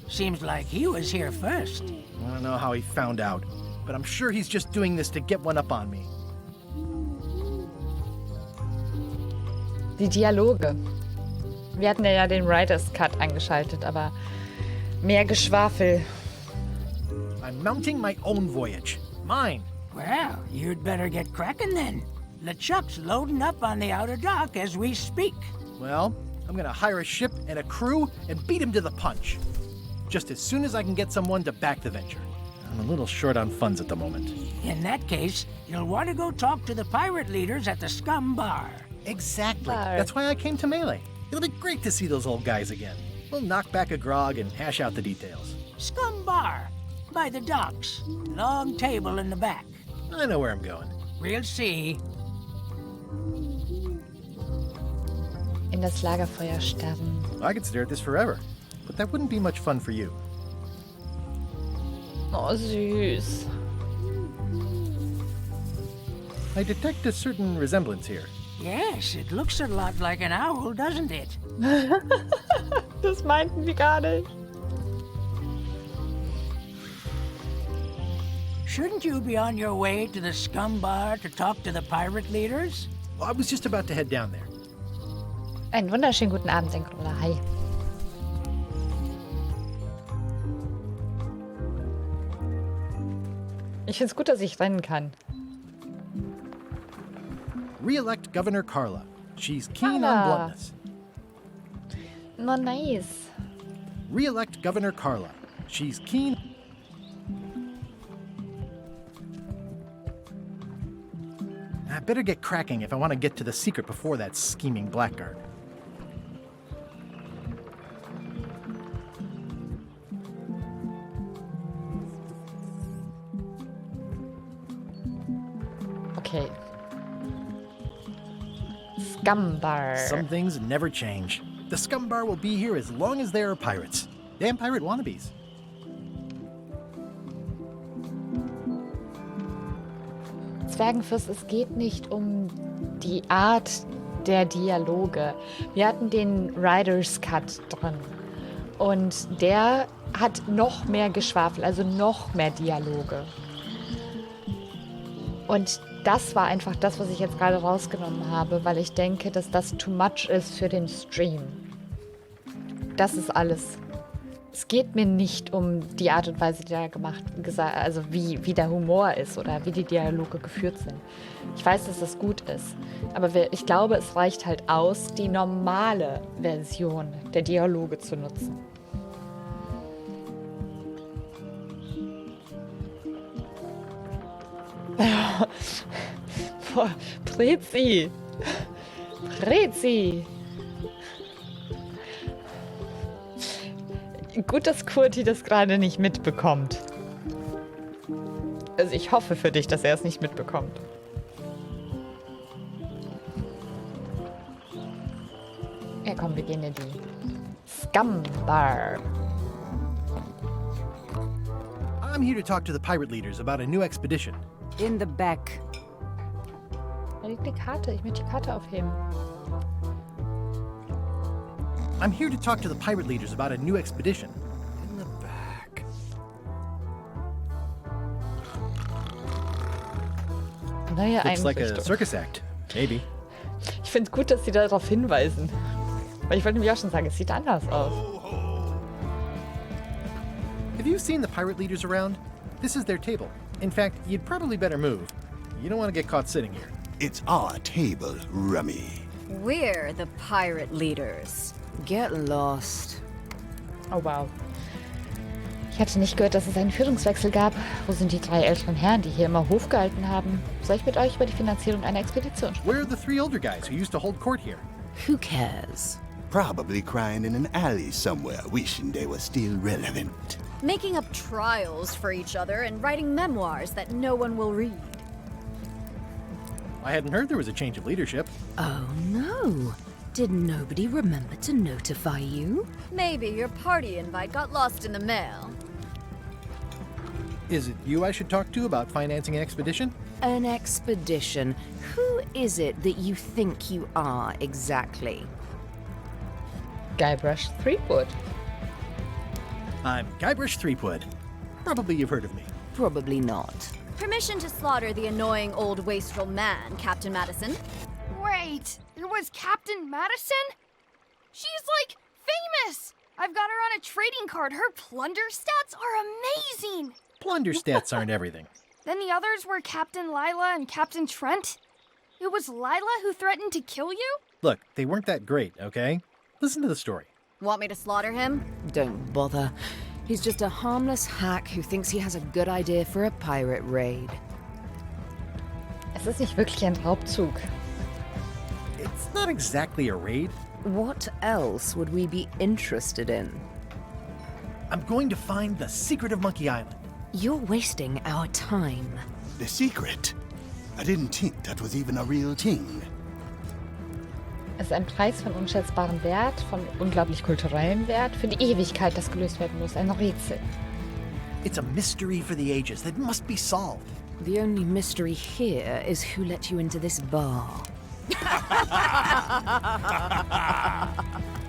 Seems like he was here first. I don't know how he found out, but I'm sure he's just doing this to get one up on me. Die Dialoge. Wir hatten ja den Writer's Cut angeschaltet, aber mehr Geschwafel. I'm mounting my own voyage. Mine. Well, you'd better get cracking then. LeChuck's loading up on the outer dock as we speak. Well, I'm gonna hire a ship and a crew and beat him to the punch. Just as soon as I can get someone to back the venture. I'm a little short on funds at the moment. In that case, you'll want to go talk to the pirate leaders at the Scum Bar. Exactly. Bar. That's why I came to Melee. It'll be great to see those old guys again. We'll knock back a grog and hash out the details. Scum Bar, by the docks. Long table in the back. I know where I'm going. We'll see. In das Lagerfeuer starren. I could stare at this forever, but that wouldn't be much fun for you. Oh, süß. I detect a certain resemblance here. Yes, it looks a lot like an owl, doesn't it? Das meinten wir gar nicht. Shouldn't you be on your way to the Scum Bar to talk to the pirate leaders? Well, I was just about to head down there. Einen wunderschönen guten Abend, Denkrola. Hi. Ich find's gut, dass ich rennen kann. Re-elect Governor Carla. She's keen Carla. on bluntness. No, nice. Re-elect Governor Carla. She's keen. I better get cracking if I want to get to the secret before that scheming blackguard. Okay. Scum Bar. Some things never change. The Scum Bar will be here as long as there are pirates. Damn pirate wannabes. Zwergenfürst, es geht nicht um die Art der Dialoge. Wir hatten den Writer's Cut drin. Und der hat noch mehr Geschwafel, also noch mehr Dialoge. Und das war einfach das, was ich jetzt gerade rausgenommen habe, weil ich denke, dass das too much ist für den Stream. Das ist alles. Es geht mir nicht um die Art und Weise, die da also wie der Humor ist oder wie die Dialoge geführt sind. Ich weiß, dass das gut ist, aber ich glaube, es reicht halt aus, die normale Version der Dialoge zu nutzen. Boah, Prezi! Prezi! Gut, dass Kurti das gerade nicht mitbekommt. Also ich hoffe für dich, dass er es nicht mitbekommt. Ja komm, wir gehen in die Scumbar. I'm here to talk to the pirate leaders about a new expedition. In the back. Da liegt die Karte. Ich möchte die Karte aufheben. I'm here to talk to the pirate leaders about a new expedition. In the back. Neue Looks like a Einrichtung. circus act. Maybe. Ich finde es gut, dass sie darauf hinweisen. Weil ich wollte nämlich auch schon sagen, es sieht anders aus. Have you seen the pirate leaders around? This is their table. In fact, you'd probably better move. You don't want to get caught sitting here. It's our table, Rummy. We're the pirate leaders. Get lost. Oh wow. Ich hatte nicht gehört, dass es einen Führungswechsel gab. Wo sind die 3 älteren Herren, die hier immer Hof gehalten haben? Soll ich mit euch über die Finanzierung einer Expedition sprechen? Where are the 3 older guys who used to hold court here? Who cares? Probably crying in an alley somewhere, wishing they were still relevant. Making up trials for each other and writing memoirs that no one will read. I hadn't heard there was a change of leadership. Oh no. Did nobody remember to notify you? Maybe your party invite got lost in the mail. Is it you I should talk to about financing an expedition? An expedition? Who is it that you think you are exactly? Guybrush Threepwood. I'm Guybrush Threepwood. Probably you've heard of me. Probably not. Permission to slaughter the annoying old wastrel man, Captain Madison. Wait, it was Captain Madison? She's like famous! I've got her on a trading card. Her plunder stats are amazing! Plunder stats aren't everything. Then the others were Captain Lila and Captain Trent? It was Lila who threatened to kill you? Look, they weren't that great, okay? Listen to the story. Want me to slaughter him? Don't bother. He's just a harmless hack who thinks he has a good idea for a pirate raid. Es ist nicht wirklich ein Raubzug. It's not exactly a raid. What else would we be interested in? I'm going to find the secret of Monkey Island. You're wasting our time. The secret? I didn't think that was even a real thing. Es ist ein Preis von unschätzbarem Wert, von unglaublich kulturellem Wert, für die Ewigkeit, das gelöst werden muss. Ein Rätsel. It's a mystery for the ages that must be solved. The only mystery here is who let you into this bar.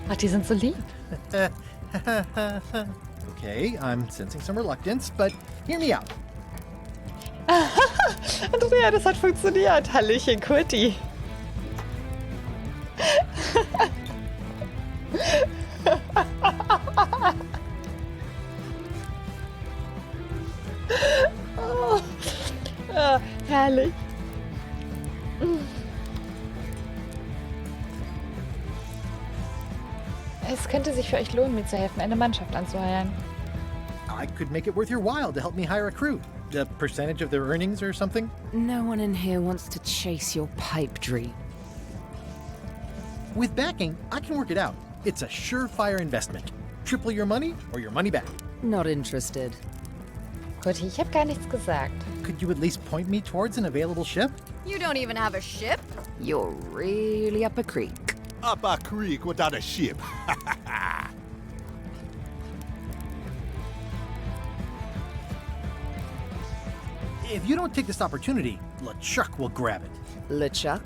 Ach, die sind so lieb. Okay, I'm sensing some reluctance, but hear me out. Andrea, das hat funktioniert. Hallöchen, Kurti. Oh, ja, herrlich. Es könnte sich für euch lohnen, mir zu helfen, eine Mannschaft anzuheuern. I could make it worth your while to help me hire a crew. A percentage of their earnings or something? No one in here wants to chase your pipe dream. With backing, I can work it out. It's a surefire investment. Triple your money or your money back. Not interested. Kurti, ich habe gar nichts gesagt. Could you at least point me towards an available ship? You don't even have a ship? You're really up a creek. Up a creek without a ship. If you don't take this opportunity, LeChuck will grab it. LeChuck?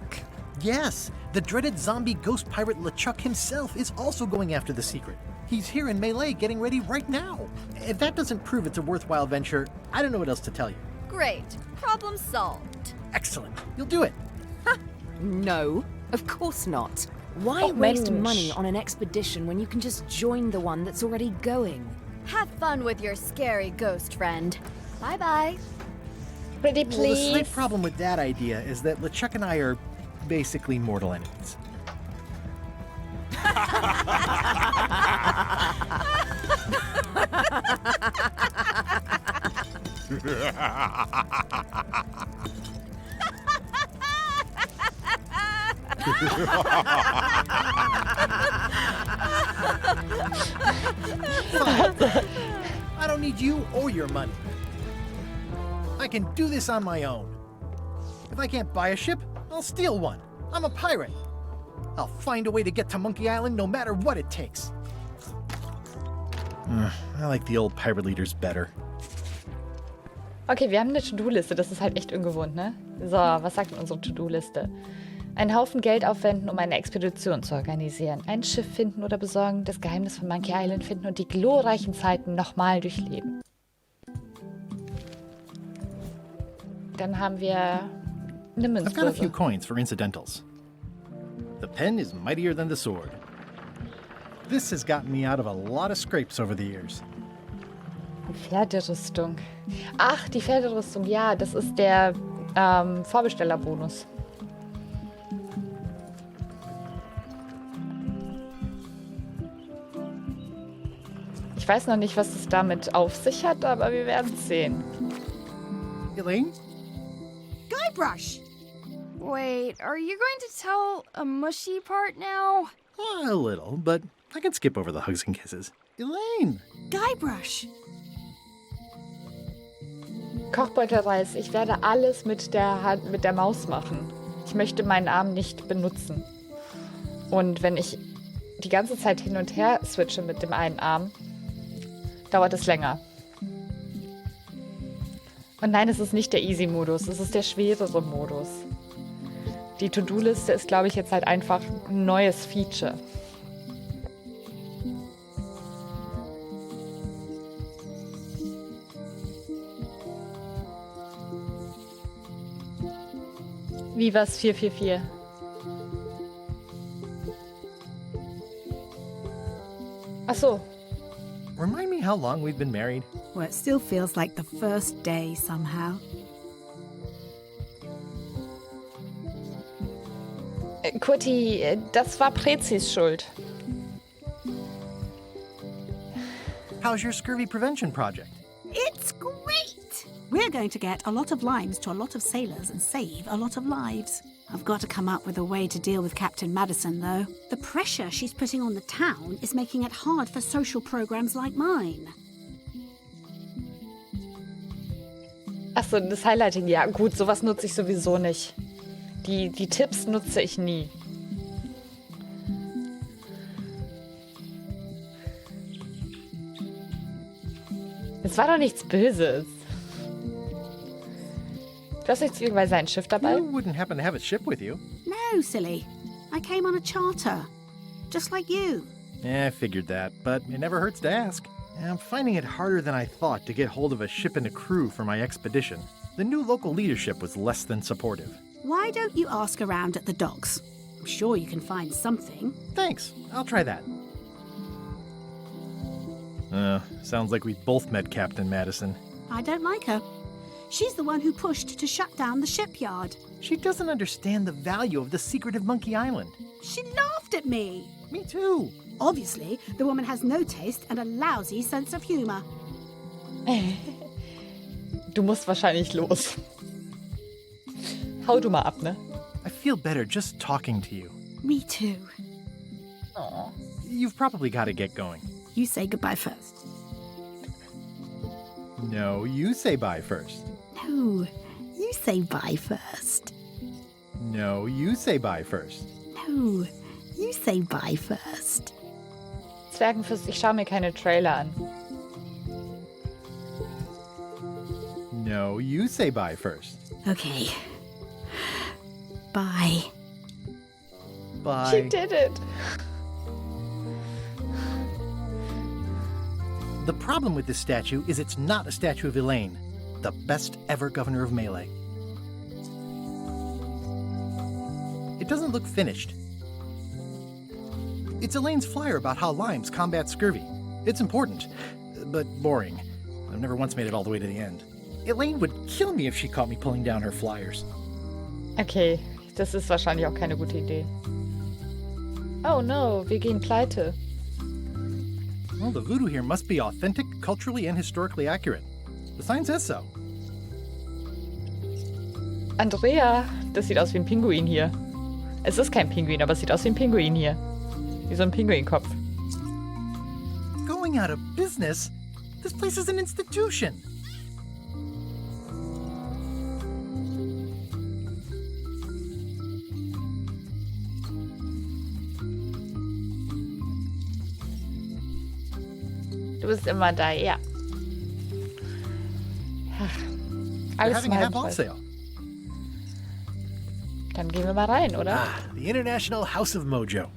Yes, the dreaded zombie ghost pirate LeChuck himself is also going after the secret. He's here in Melee getting ready right now. If that doesn't prove it's a worthwhile venture, I don't know what else to tell you. Great. Problem solved. Excellent. You'll do it. No, of course not. Why waste money on an expedition when you can just join the one that's already going? Have fun with your scary ghost friend. Bye-bye. Pretty Well, the please. slight problem with that idea is that LeChuck and I are basically mortal enemies. I don't need you or your money. I can do this on my own. If I can't buy a ship, I'll steal one. I'm a pirate. I'll find a way to get to Monkey Island no matter what it takes. I like the old pirate leaders better. Okay, wir haben eine To-Do-Liste. Das ist halt echt ungewohnt, ne? So, was sagt denn unsere To-Do-Liste? Einen Haufen Geld aufwenden, um eine Expedition zu organisieren. Ein Schiff finden oder besorgen, das Geheimnis von Monkey Island finden und die glorreichen Zeiten nochmal durchleben. Dann haben wir eine I've got a few Münzbörse. coins for incidentals. The pen is mightier than the sword. This has gotten me out of a lot of scrapes over the years. Pferderüstung. Ach, die Pferderüstung, ja, das ist der Vorbestellerbonus. Ich weiß noch nicht, was es damit auf sich hat, aber wir werden es sehen. Elaine? Guybrush! Wait, are you going to tell a mushy part now? A little, but I can skip over the hugs and kisses. Elaine! Guybrush! Kochbeutelreis. Ich werde alles mit der Hand, mit der Maus machen. Ich möchte meinen Arm nicht benutzen. Und wenn ich die ganze Zeit hin und her switche mit dem einen Arm, dauert es länger. Und nein, es ist nicht der Easy-Modus, es ist der schwerere Modus. Die To-Do-Liste ist, glaube ich, jetzt halt einfach ein neues Feature. Wie was 444? Ach so. Remind me how long we've been married? Well, it still feels like the first day somehow. Kurti, das war Prezis Schuld. How's your scurvy prevention project? It's great! We're going to get a lot of limes to a lot of sailors and save a lot of lives. I've got to come up with a way to deal with Captain Madison, though. The pressure she's putting on the town is making it hard for social programs like mine. Achso, das Highlighting, ja gut, sowas nutze ich sowieso nicht. Die Tipps nutze ich nie. Es war doch nichts Böses. Du hast jetzt irgendwann sein Schiff dabei? You wouldn't happen to have a ship with you. No, silly. I came on a charter. Just like you. Yeah, I figured that, but it never hurts to ask. I'm finding it harder than I thought to get hold of a ship and a crew for my expedition. The new local leadership was less than supportive. Why don't you ask around at the docks? I'm sure you can find something. Thanks, I'll try that. Sounds like we both met Captain Madison. I don't like her. She's the one who pushed to shut down the shipyard. She doesn't understand the value of the secret of Monkey Island. She laughed at me. Me too. Obviously, the woman has no taste and a lousy sense of humor. Du musst wahrscheinlich los. Hau du mal ab, ne? I feel better just talking to you. Me too. Aw. You've probably got to get going. You say goodbye first. No, you say bye first. No, you say bye first. No, you say bye first. No, you say bye first. Zwergenfürst, ich schaue mir keine Trailer an. No, you say bye first. Okay, Bye. Bye. She did it. The problem with this statue is it's not a statue of Elaine, the best ever governor of Melee. It doesn't look finished. It's Elaine's flyer about how limes combat scurvy. It's important, but boring. I've never once made it all the way to the end. Elaine would kill me if she caught me pulling down her flyers. Okay, das ist wahrscheinlich auch keine gute Idee. Oh no, wir gehen pleite. Well, the voodoo here must be authentic, culturally, and historically accurate. The sign says so. Andrea, das sieht aus wie ein Pinguin hier. Es ist kein Pinguin, aber es sieht aus wie ein Pinguin hier. Wie so ein Pinguinkopf. Going out of business? This place is an institution. Du bist immer da, ja. Ach, They're alles having a half-off sale. Dann gehen wir mal rein, oder? Ah, the International House of Mojo.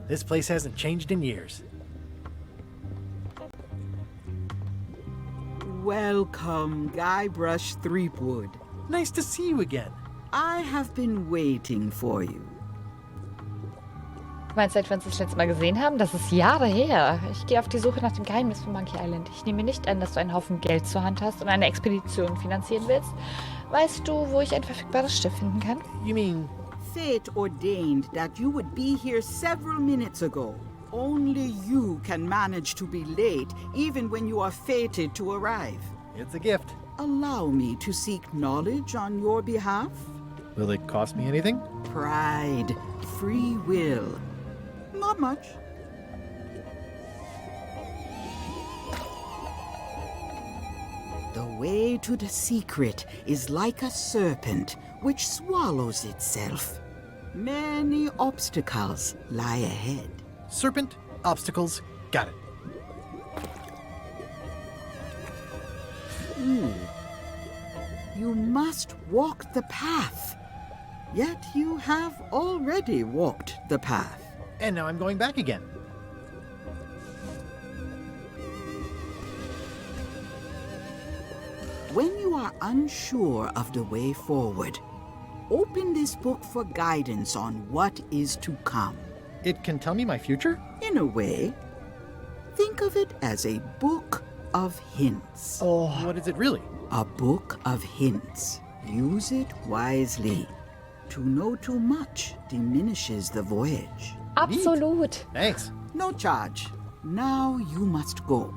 This place hasn't changed in years. Welcome, Guybrush Threepwood. Nice to see you again. I have been waiting for you. Du meinst, seit wir uns das letzte Mal gesehen haben? Das ist Jahre her. Ich gehe auf die Suche nach dem Geheimnis von Monkey Island. Ich nehme nicht an, dass du einen Haufen Geld zur Hand hast und eine Expedition finanzieren willst. Weißt du, wo ich ein verfügbares Schiff finden kann? You mean... Fate ordained that you would be here several minutes ago. Only you can manage to be late, even when you are fated to arrive. It's a gift. Allow me to seek knowledge on your behalf. Will it cost me anything? Pride, free will. Not much. The way to the secret is like a serpent which swallows itself. Many obstacles lie ahead. Serpent, obstacles, got it. You must walk the path. Yet you have already walked the path. And now I'm going back again. When you are unsure of the way forward, open this book for guidance on what is to come. It can tell me my future? In a way. Think of it as a book of hints. Oh. What is it really? A book of hints. Use it wisely. To know too much diminishes the voyage. Absolut. Thanks. No charge. Now you must go.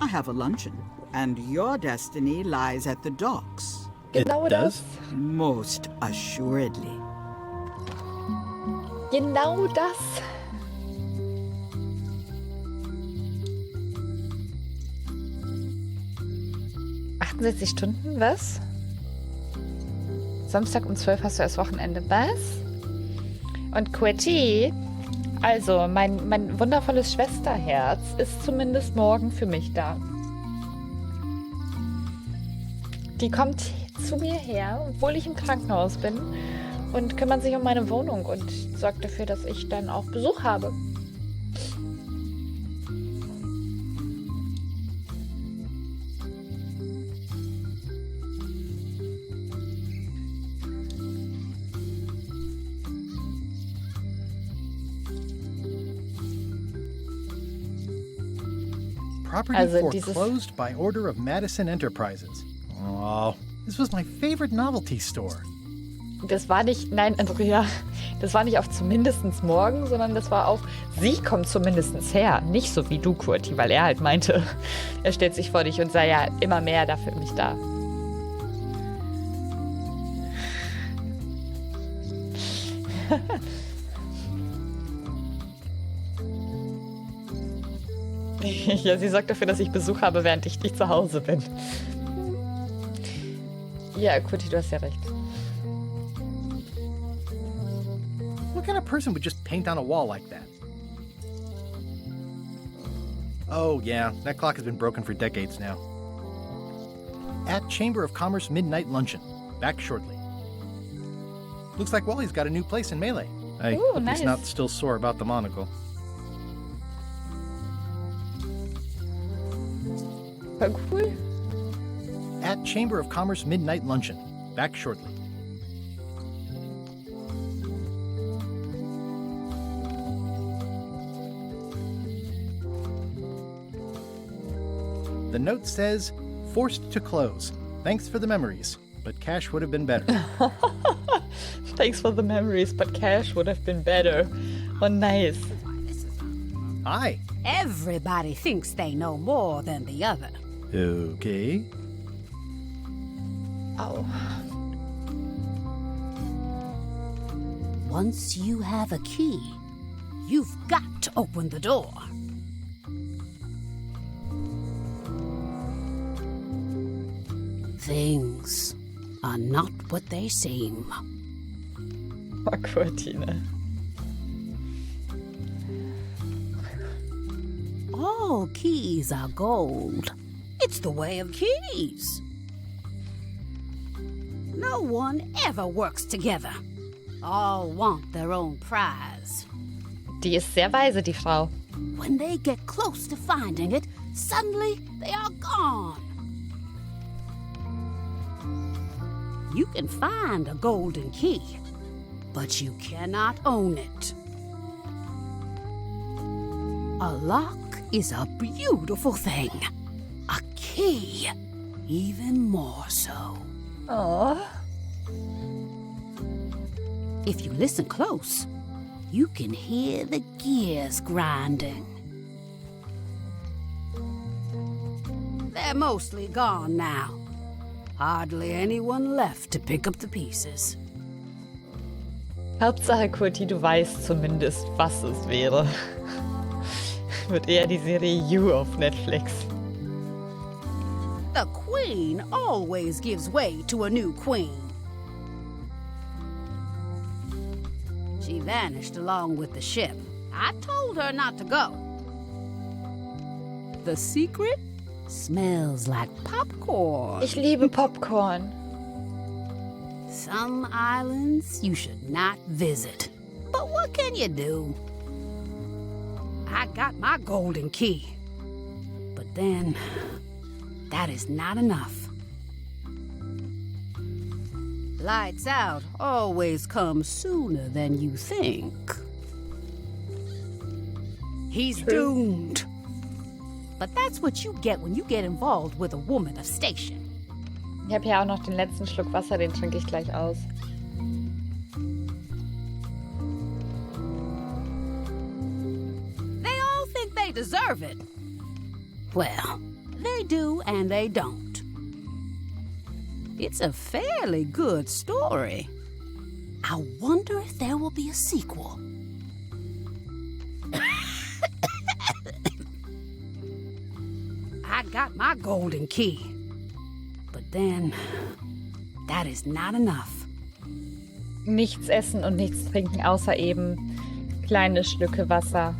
I have a luncheon, and your destiny lies at the docks. Genau das. Most assuredly. Genau das. ...68 Stunden, was? Samstag um 12 hast du erst Wochenende, was? Und Quetty, also mein wundervolles Schwesterherz, ist zumindest morgen für mich da. Die kommt zu mir her, obwohl ich im Krankenhaus bin, und kümmert sich um meine Wohnung und sorgt dafür, dass ich dann auch Besuch habe. Property foreclosed by order of Madison Enterprises. Oh, this was my favorite novelty store. Das war nicht, nein, Andrea, das war nicht auf zumindest morgen, sondern das war auf, sie kommt zumindest her. Nicht so wie du, Kurti, weil er halt meinte, er stellt sich vor dich und sei ja immer mehr da für mich da. Ja, sie sorgt dafür, dass ich Besuch habe, während ich nicht zu Hause bin. Ja, Kurti, du hast ja recht. What kind of person would just paint on a wall like that? Oh, yeah, that clock has been broken for decades now. At Chamber of Commerce Midnight Luncheon. Back shortly. Looks like Wally's got a new place in Melee. I Ooh, hope nice. he's not still sore about the monocle. Voll cool. At Chamber of Commerce Midnight Luncheon. Back shortly. The note says, forced to close. Thanks for the memories, but cash would have been better. Thanks for the memories, but cash would have been better. Oh, nice. Hi. Everybody thinks they know more than the other. Okay. Oh. Once you have a key, you've got to open the door. Things are not what they seem. Aquatine. All keys are gold. It's the way of keys. No one ever works together. All want their own prize. Die ist sehr weise, die Frau. When they get close to finding it, suddenly they are gone. You can find a golden key, but you cannot own it. A lock is a beautiful thing. A key, even more so. Oh. If you listen close, you can hear the gears grinding. They're mostly gone now. Hardly anyone left to pick up the pieces. Hauptsache, Kurti, du weißt zumindest, was es wäre. Wird eher die Serie You auf Netflix. The queen always gives way to a new queen. She vanished along with the ship. I told her not to go. The secret smells like popcorn. Ich liebe Popcorn. Some islands you should not visit. But what can you do? I got my golden key. But then, that is not enough. Lights out always comes sooner than you think. He's doomed. But that's what you get when you get involved with a woman of station. Ich habe ja auch noch den letzten Schluck Wasser, den trinke ich gleich aus. They all think they deserve it. Well, they do and they don't. It's a fairly good story. I wonder if there will be a sequel. I got my golden key. But then, that is not enough. Nichts essen und nichts trinken, außer eben kleine Schlücke Wasser.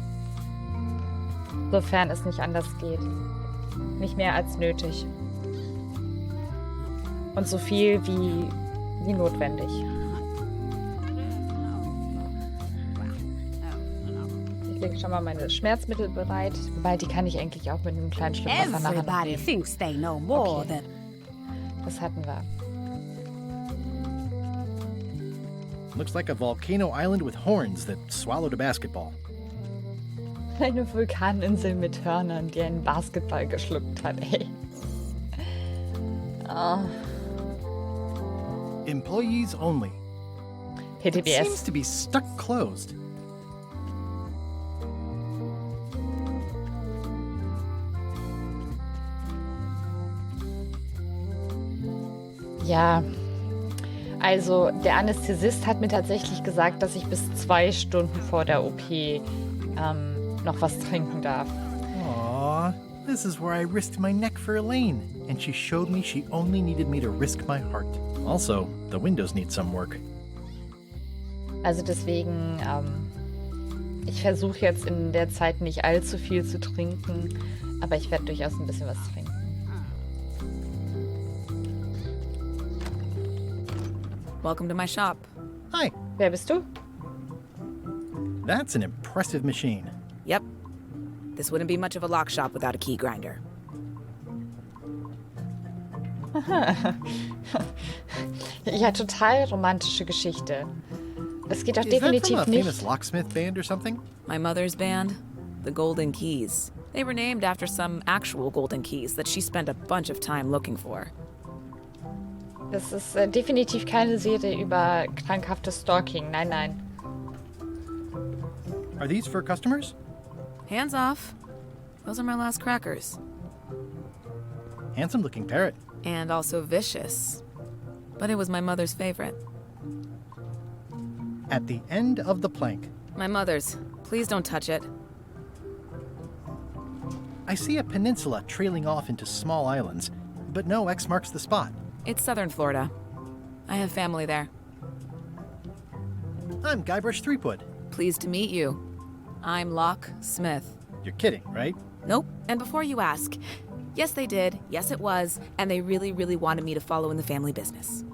Sofern es nicht anders geht. Nicht mehr als nötig. Und so viel wie notwendig. Ich lege schon mal meine Schmerzmittel bereit, weil die kann ich eigentlich auch mit einem kleinen Stück Wasser nachher noch Everybody nehmen. thinks they know more Okay. than... Das hatten wir. Looks like a volcano island with horns that swallowed a basketball. Eine Vulkaninsel mit Hörnern, die einen Basketball geschluckt hat, ey. Oh. Employees only. It PTBS. seems to be stuck closed. Ja, also der Anästhesist hat mir tatsächlich gesagt, dass ich bis 2 Stunden vor der OP noch was trinken darf. Aww, this is where I risked my neck for Elaine, and she showed me she only needed me to risk my heart. Also, the windows need some work. Also deswegen, ich versuche jetzt in der Zeit nicht allzu viel zu trinken, aber ich werde durchaus ein bisschen was trinken. Welcome to my shop. Hi. Wer bist du? That's an impressive machine. Yep. This wouldn't be much of a lock shop without a key grinder. Ja, total romantische Geschichte. Es geht doch Is that from definitiv a famous nicht. locksmith band or something? My mother's band, the Golden Keys. They were named after some actual golden keys that she spent a bunch of time looking for. Das ist definitiv keine Serie über krankhaftes Stalking. Nein, nein. Are these for customers? Hands off. Those are my last crackers. Handsome looking parrot. And also vicious. But it was my mother's favorite. At the end of the plank. My mother's. Please don't touch it. I see a peninsula trailing off into small islands, but no X marks the spot. It's southern Florida. I have family there. I'm Guybrush Threepwood. Pleased to meet you. I'm Locke Smith. You're kidding, right? Nope. And before you ask, yes, they did. Yes, it was. And they really, really wanted me to follow in the family business.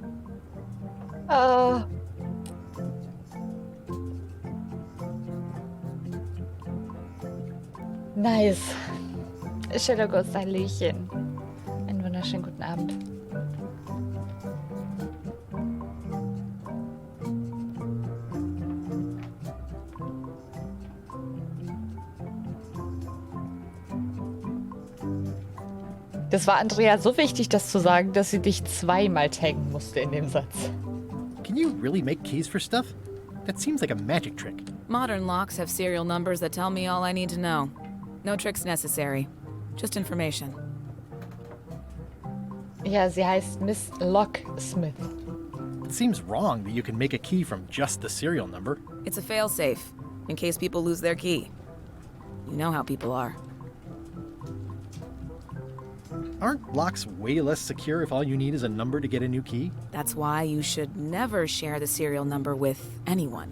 Nice. Shadow Ghost, Hallöchen. Einen wunderschönen guten Abend. Das war Andrea so wichtig, das zu sagen, dass sie dich zweimal taggen musste in dem Satz. Can you really make keys for stuff? That seems like a magic trick. Modern locks have serial numbers that tell me all I need to know. No tricks necessary. Just information. Ja, sie heißt Miss Locksmith. It seems wrong that you can make a key from just the serial number. It's a failsafe, in case people lose their key. You know how people are. Aren't locks way less secure if all you need is a number to get a new key? That's why you should never share the serial number with anyone.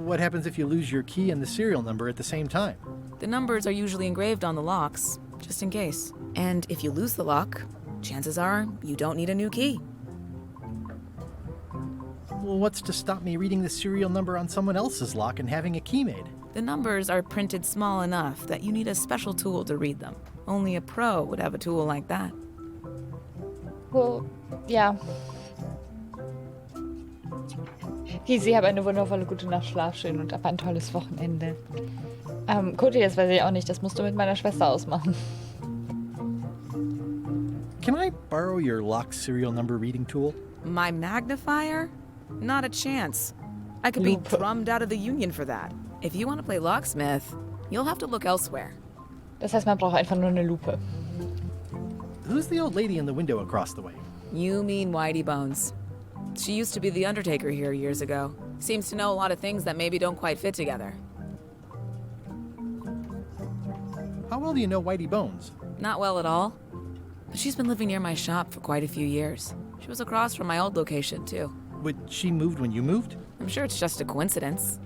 What happens if you lose your key and the serial number at the same time? The numbers are usually engraved on the locks, just in case. And if you lose the lock, chances are you don't need a new key. Well, what's to stop me reading the serial number on someone else's lock and having a key made? The numbers are printed small enough that you need a special tool to read them. Only a pro would have a tool like that. Well, ja. Sie haben eine wundervolle gute Nacht, schlaf schön und ab ein tolles Wochenende. Cody, das weiß ich auch nicht, das musst du mit meiner Schwester ausmachen. Can I borrow your lock serial number reading tool? My magnifier? Not a chance. I could be drummed out of the union for that. If you want to play locksmith, you'll have to look elsewhere. Das heißt, man braucht einfach nur eine Lupe. Who's the old lady in the window across the way? You mean Whitey Bones. She used to be the Undertaker here years ago. Seems to know a lot of things that maybe don't quite fit together. How well do you know Whitey Bones? Not well at all. But she's been living near my shop for quite a few years. She was across from my old location, too. But she moved when you moved? I'm sure it's just a coincidence.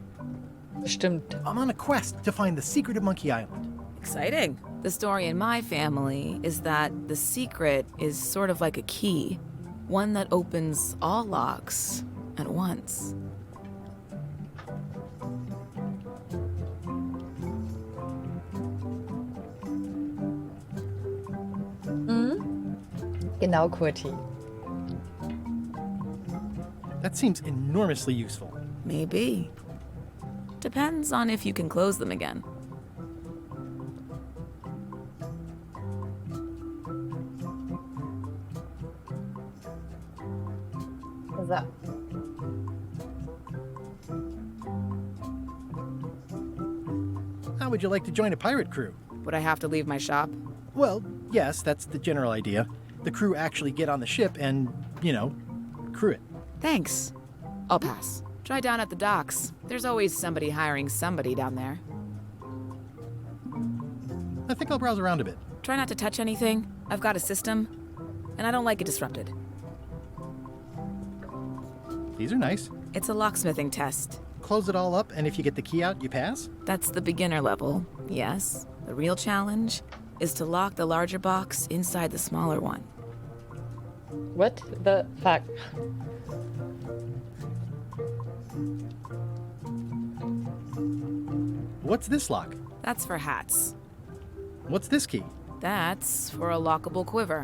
Stimmt. I'm on a quest to find the secret of Monkey Island. Exciting. The story in my family is that the secret is sort of like a key. One that opens all locks at once. Genau, Kurti. That seems enormously useful. Maybe. Depends on if you can close them again. So. How would you like to join a pirate crew? Would I have to leave my shop? Well, yes, that's the general idea. The crew actually get on the ship and, crew it. Thanks. I'll pass. Try down at the docks. There's always somebody hiring somebody down there. I think I'll browse around a bit. Try not to touch anything. I've got a system, and I don't like it disrupted. These are nice. It's a locksmithing test. Close it all up, and if you get the key out, you pass? That's the beginner level, yes. The real challenge is to lock the larger box inside the smaller one. What the fuck? What's this lock? That's for hats. What's this key? That's for a lockable quiver.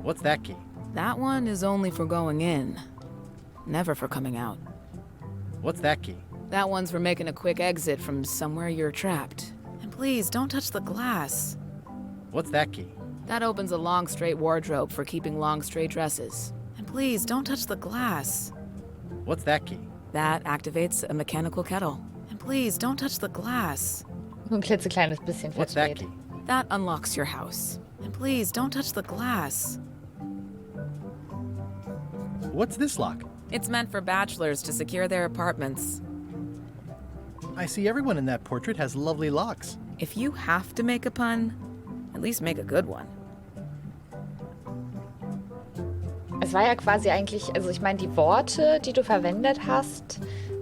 What's that key? That one is only for going in, never for coming out. What's that key? That one's for making a quick exit from somewhere you're trapped. And please, don't touch the glass. What's that key? That opens a long, straight wardrobe for keeping long, straight dresses. And please, don't touch the glass. What's that key? That activates a mechanical kettle. And please, don't touch the glass. Ein klitzekleines bisschen What's that verdreht. key? That unlocks your house. And please, don't touch the glass. What's this lock? It's meant for bachelors to secure their apartments. I see everyone in that portrait has lovely locks. If you have to make a pun, at least make a good one. Es war ja quasi eigentlich, also ich meine, die Worte, die du verwendet hast,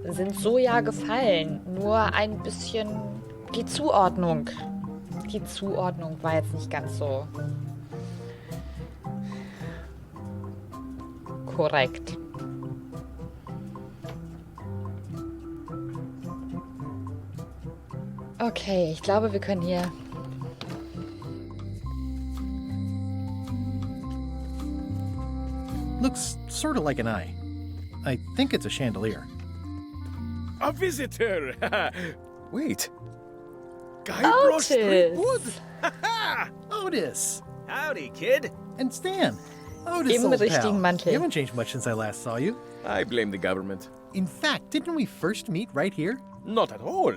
sind so ja gefallen. Nur ein bisschen die Zuordnung. Die Zuordnung war jetzt nicht ganz so korrekt. Okay, ich glaube, wir können hier... Looks sort of like an eye. I think it's a chandelier. A visitor! Wait. Otis! Otis! Howdy, kid. And Stan. Otis, Im old richtigen pal. Mantel. You haven't changed much since I last saw you. I blame the government. In fact, didn't we first meet right here? Not at all.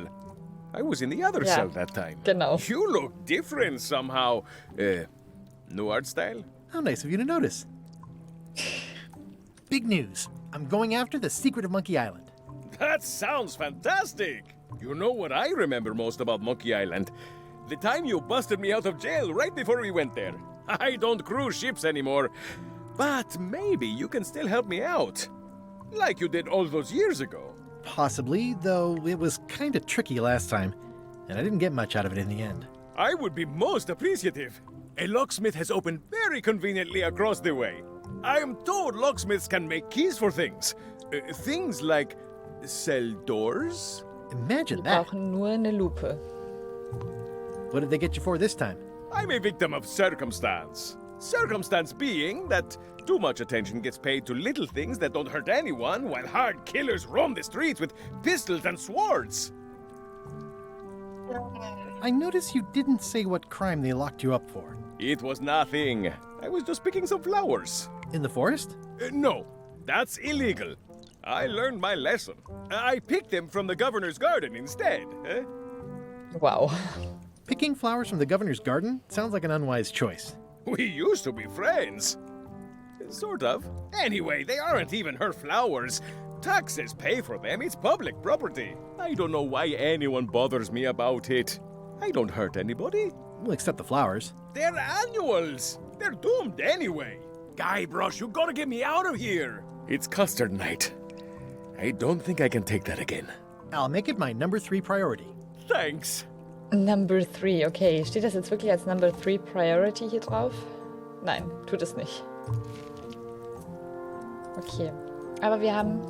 I was in the other Ja, cell that time. genau. You look different somehow. New art style? How nice of you to notice. Big news. I'm going after the secret of Monkey Island. That sounds fantastic. You know what I remember most about Monkey Island? The time you busted me out of jail right before we went there. I don't cruise ships anymore. But maybe you can still help me out. Like you did all those years ago. Possibly, though it was kind of tricky last time, and I didn't get much out of it in the end. I would be most appreciative. A locksmith has opened very conveniently across the way. I am told locksmiths can make keys for things. Things like cell doors? Imagine Wir that. brauchen nur eine Lupe. What did they get you for this time? I'm a victim of circumstance. Circumstance being that too much attention gets paid to little things that don't hurt anyone, while hard killers roam the streets with pistols and swords. I notice you didn't say what crime they locked you up for. It was nothing. I was just picking some flowers. In the forest? No, that's illegal. I learned my lesson. I picked them from the governor's garden instead. Wow. Picking flowers from the governor's garden sounds like an unwise choice. We used to be friends. Sort of. Anyway, they aren't even her flowers. Taxes pay for them. It's public property. I don't know why anyone bothers me about it. I don't hurt anybody. We'll accept the flowers. They're annuals. They're doomed anyway. Guybrush, you gotta get me out of here. It's custard night. I don't think I can take that again. I'll make it my number 3 priority. Thanks. Number 3, okay. Steht das jetzt wirklich als Number 3 Priority hier drauf? Nein, tut es nicht. Okay. Aber wir haben...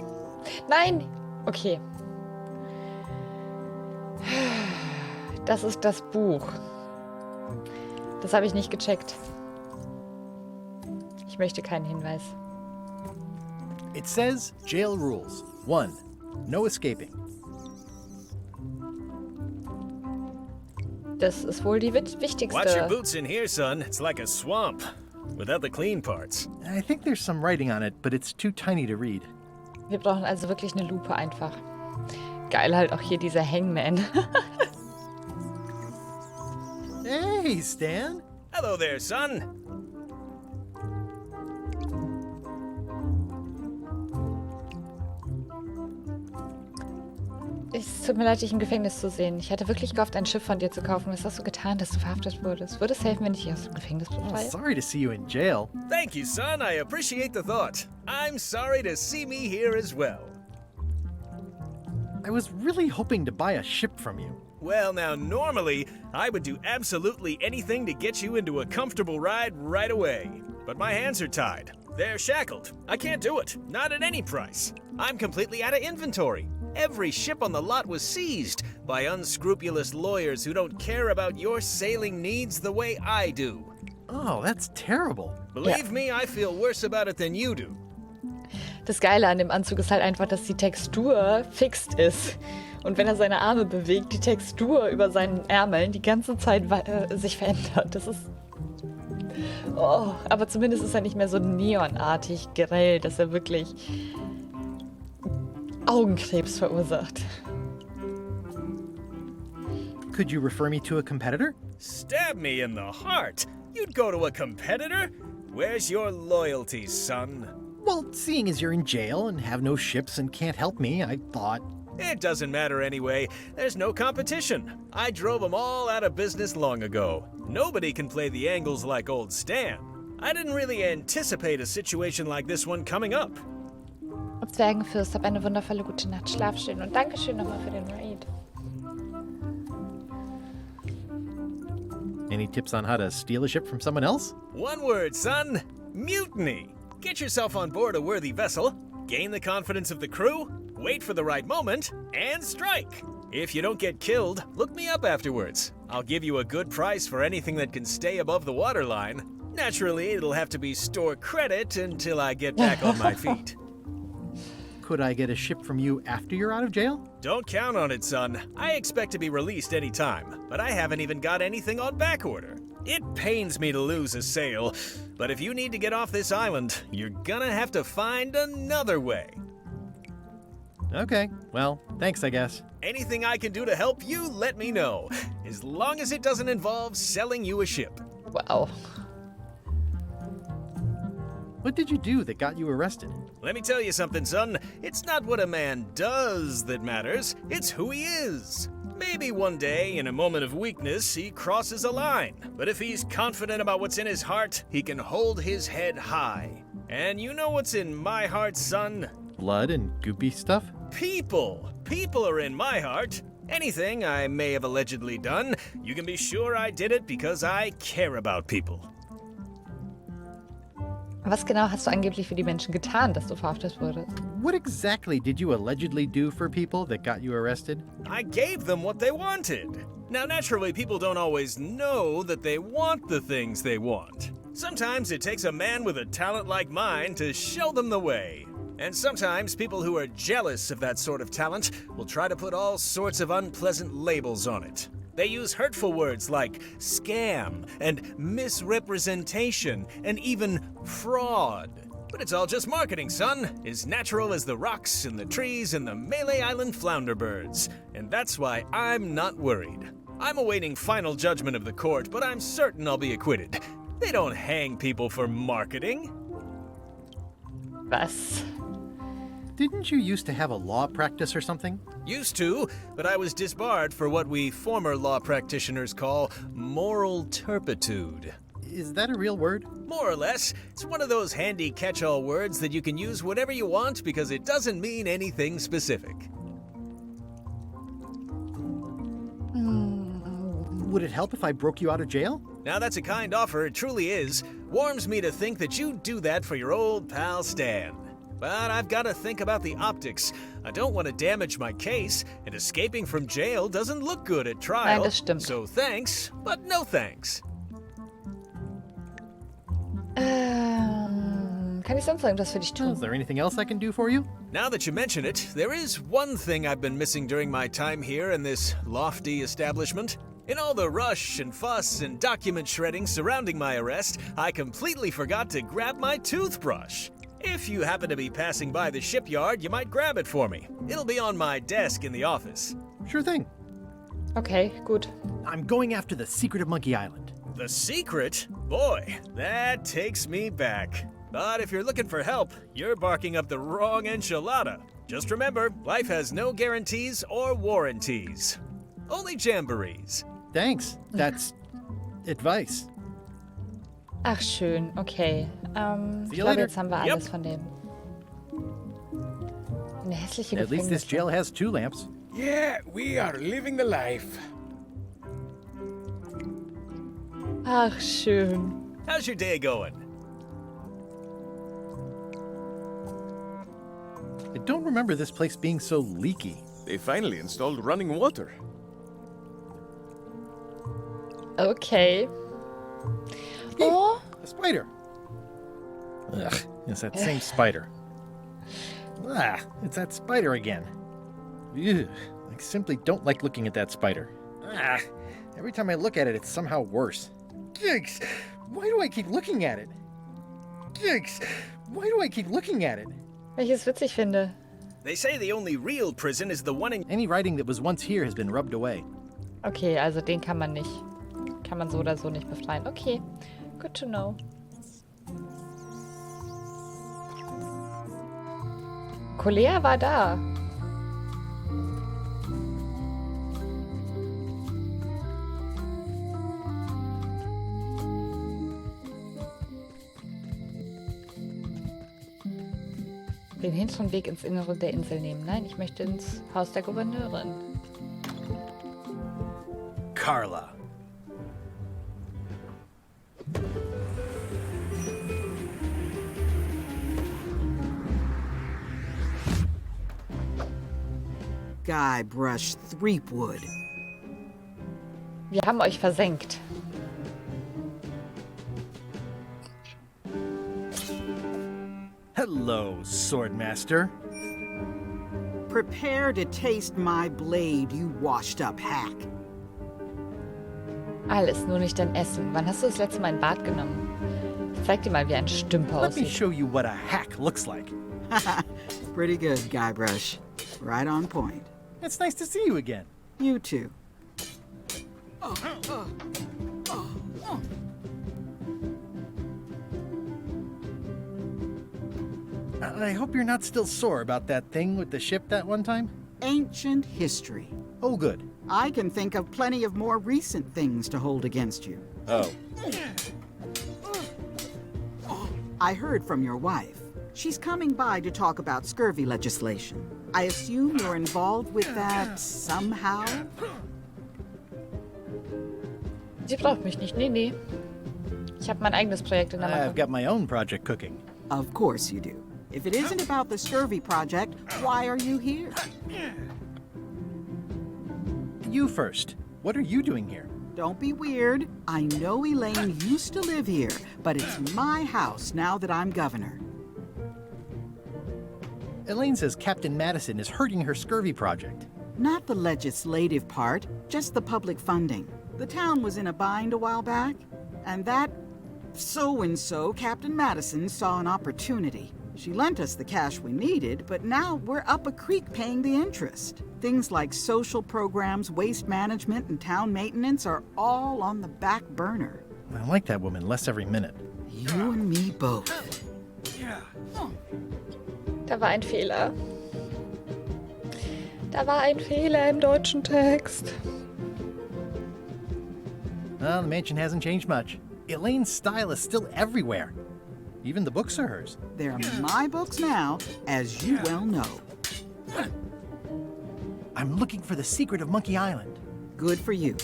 Nein! Okay. Das ist das Buch. Das habe ich nicht gecheckt. Ich möchte keinen Hinweis. It says jail rules. 1. No escaping. Das ist wohl die wichtigste. Watch your boots in here, son. It's like a swamp. Without the clean parts. I think there's some writing on it, but it's too tiny to read. Wir brauchen also wirklich eine Lupe einfach. Geil halt auch hier dieser Hangman. Hey, Stan. Hello there, son. Es tut mir leid, dich im Gefängnis zu sehen. Ich hatte wirklich gehofft, ein Schiff von dir zu kaufen. Was hast du getan, dass du verhaftet wurdest? Würde es helfen, wenn ich dich aus dem Gefängnis befreie? Sorry to see you in jail. Thank you, son. I appreciate the thought. I'm sorry to see me here as well. I was really hoping to buy a ship from you. Well, now, normally, I would do absolutely anything to get you into a comfortable ride right away. But my hands are tied. They're shackled. I can't do it. Not at any price. I'm completely out of inventory. Every ship on the lot was seized by unscrupulous lawyers who don't care about your sailing needs the way I do. Oh, that's terrible. Believe me, I feel worse about it than you do. Das Geile an dem Anzug ist halt einfach, dass die Textur fixt ist. Und wenn er seine Arme bewegt, die Textur über seinen Ärmeln die ganze Zeit sich verändert. Das ist... Oh, aber zumindest ist er nicht mehr so neonartig grell, dass er wirklich Augenkrebs verursacht. Could you refer me to a competitor? Stab me in the heart. You'd go to a competitor? Where's your loyalty, son? Well, seeing as you're in jail and have no ships and can't help me, I thought... It doesn't matter anyway. There's no competition. I drove them all out of business long ago. Nobody can play the angles like old Stan. I didn't really anticipate a situation like this one coming up. Zwergenfürst, hab eine wundervolle gute Nacht, schlaf schön und Dankeschön nochmal für den Raid. Any tips on how to steal a ship from someone else? One word, son. Mutiny. Get yourself on board a worthy vessel, gain the confidence of the crew, wait for the right moment, and strike. If you don't get killed, look me up afterwards. I'll give you a good price for anything that can stay above the waterline. Naturally, it'll have to be store credit until I get back on my feet. Could I get a ship from you after you're out of jail? Don't count on it, son. I expect to be released any time, but I haven't even got anything on back order. It pains me to lose a sale, but if you need to get off this island, you're gonna have to find another way. Okay, well, thanks, I guess. Anything I can do to help you, let me know. As long as it doesn't involve selling you a ship. Wow. What did you do that got you arrested? Let me tell you something, son. It's not what a man does that matters, it's who he is. Maybe one day, in a moment of weakness, he crosses a line. But if he's confident about what's in his heart, he can hold his head high. And you know what's in my heart, son? Blood and goopy stuff? People. People are in my heart. Anything I may have allegedly done, you can be sure I did it because I care about people. Was genau hast du angeblich für die Menschen getan, dass du verhaftet wurdest? What exactly did you allegedly do for people that got you arrested? I gave them what they wanted. Now, naturally, people don't always know that they want the things they want. Sometimes it takes a man with a talent like mine to show them the way. And sometimes people who are jealous of that sort of talent will try to put all sorts of unpleasant labels on it. They use hurtful words like scam and misrepresentation and even fraud. But it's all just marketing, son. As natural as the rocks and the trees and the Malay Island flounder birds. And that's why I'm not worried. I'm awaiting final judgment of the court, but I'm certain I'll be acquitted. They don't hang people for marketing. Was? Didn't you used to have a law practice or something? Used to, but I was disbarred for what we former law practitioners call moral turpitude. Is that a real word? More or less. It's one of those handy catch-all words that you can use whenever you want because it doesn't mean anything specific. Would it help if I broke you out of jail? Now that's a kind offer, it truly is. Warms me to think that you'd do that for your old pal Stan. But I've got to think about the optics. I don't want to damage my case, and escaping from jail doesn't look good at trial. Nein, das stimmt. So thanks, but no thanks. Kann ich sonst irgendwas für dich tun? Is there anything else I can do for you? Now that you mention it, there is one thing I've been missing during my time here in this lofty establishment. In all the rush and fuss and document shredding surrounding my arrest, I completely forgot to grab my toothbrush. If you happen to be passing by the shipyard, you might grab it for me. It'll be on my desk in the office. Sure thing. Okay, gut. I'm going after the secret of Monkey Island. The secret? Boy, that takes me back. But if you're looking for help, you're barking up the wrong enchilada. Just remember, life has no guarantees or warranties. Only jamborees. Thanks. That's advice. Ach, schön. Okay. Ich glaube, jetzt haben wir alles von dem. Eine hässliche At least this jail has 2 lamps. Yeah, we are living the life. Ach, schön. How's your day going? I don't remember this place being so leaky. They finally installed running water. Okay. Oh. A spider. Ugh, it's that same spider. Ah, it's that spider again. Ugh, I simply don't like looking at that spider. Ah, every time I look at it, it's somehow worse. Gigs! Why do I keep looking at it? Gigs! Why do I keep looking at it? Weil ich es witzig finde. They say the only real prison is the one in... Any writing that was once here has been rubbed away. Okay, also den kann man nicht. Kann man so oder so nicht befreien. Okay, good to know. Colea war da. Den hinteren Weg ins Innere der Insel nehmen. Nein, ich möchte ins Haus der Gouverneurin. Carla. Guybrush Threepwood. Wir haben euch versenkt. Hello, Swordmaster. Prepare to taste my blade, you washed-up hack. Alles, nur nicht dein Essen. Wann hast du das letzte Mal ein Bad genommen? Ich zeig dir mal, wie ein Stümper Let me aussieht. show you what a hack looks like. Pretty good, Guybrush. Right on point. It's nice to see you again. You too. I hope you're not still sore about that thing with the ship that one time. Ancient history. Oh, good. I can think of plenty of more recent things to hold against you. Oh. I heard from your wife. She's coming by to talk about scurvy legislation. I assume you're involved with that somehow? Sie braucht mich nicht. Nee, nee. Ich habe mein eigenes Projekt in der I've Mache. got my own project cooking. Of course you do. If it isn't about the scurvy project, why are you here? You first. What are you doing here? Don't be weird. I know Elaine used to live here, but it's my house now that I'm governor. Elaine says Captain Madison is hurting her scurvy project. Not the legislative part, just the public funding. The town was in a bind a while back, and that so-and-so, Captain Madison, saw an opportunity. She lent us the cash we needed, but now we're up a creek paying the interest. Things like social programs, waste management, and town maintenance are all on the back burner. I like that woman less every minute. You and me both. Da war ein Fehler. Da war ein Fehler im deutschen Text. Well, the mansion hasn't changed much. Elaine's style is still everywhere. Even the books are hers. They're my books now, as you well know. I'm looking for the secret of Monkey Island. Good for you.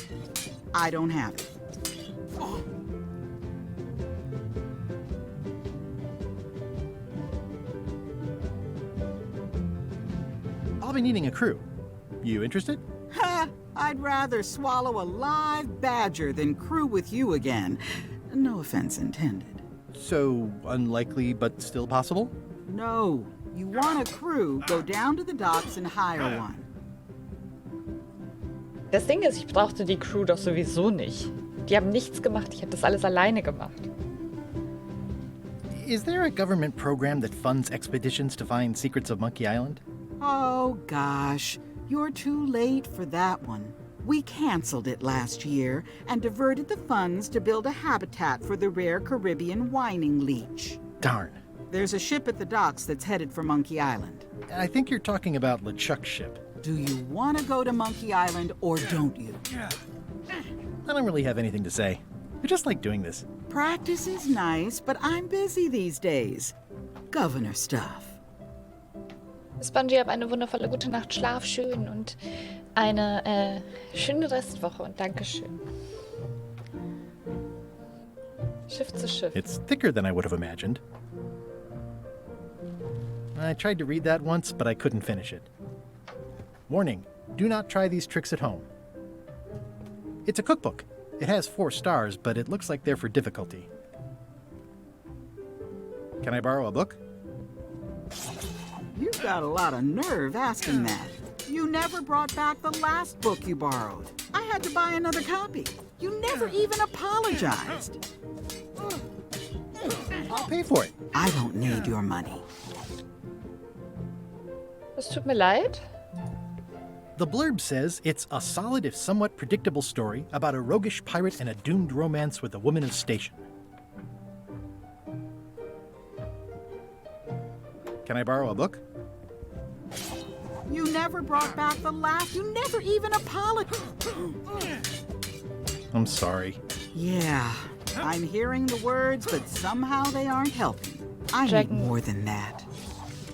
I don't have it. I'll be needing a crew. You interested? Ha! I'd rather swallow a live badger than crew with you again. No offense intended. So, unlikely but still possible? No. You want a crew, go down to the docks and hire one. Das Ding ist, ich brauchte die Crew doch sowieso nicht. Die haben nichts gemacht, ich habe das alles alleine gemacht. Is there a government program that funds expeditions to find secrets of Monkey Island? Oh, gosh. You're too late for that one. We canceled it last year and diverted the funds to build a habitat for the rare Caribbean whining leech. Darn. There's a ship at the docks that's headed for Monkey Island. I think you're talking about LeChuck's ship. Do you want to go to Monkey Island or don't you? I don't really have anything to say. I just like doing this. Practice is nice, but I'm busy these days. Governor stuff. Spongy, hab eine wundervolle gute Nacht, schlaf schön und eine schöne Restwoche und Dankeschön. Schiff zu Schiff. It's thicker than I would have imagined. I tried to read that once, but I couldn't finish it. Warning, do not try these tricks at home. It's a cookbook. It has 4 stars, but it looks like they're for difficulty. Can I borrow a book? You've got a lot of nerve asking that. You never brought back the last book you borrowed. I had to buy another copy. You never even apologized. I'll pay for it. I don't need your money. Es tut mir leid. The blurb says it's a solid if somewhat predictable story about a roguish pirate and a doomed romance with a woman of station. Can I borrow a book? You never brought back the last. You never even apologized. I'm sorry. Yeah, I'm hearing the words, but somehow they aren't helping. I need more than that.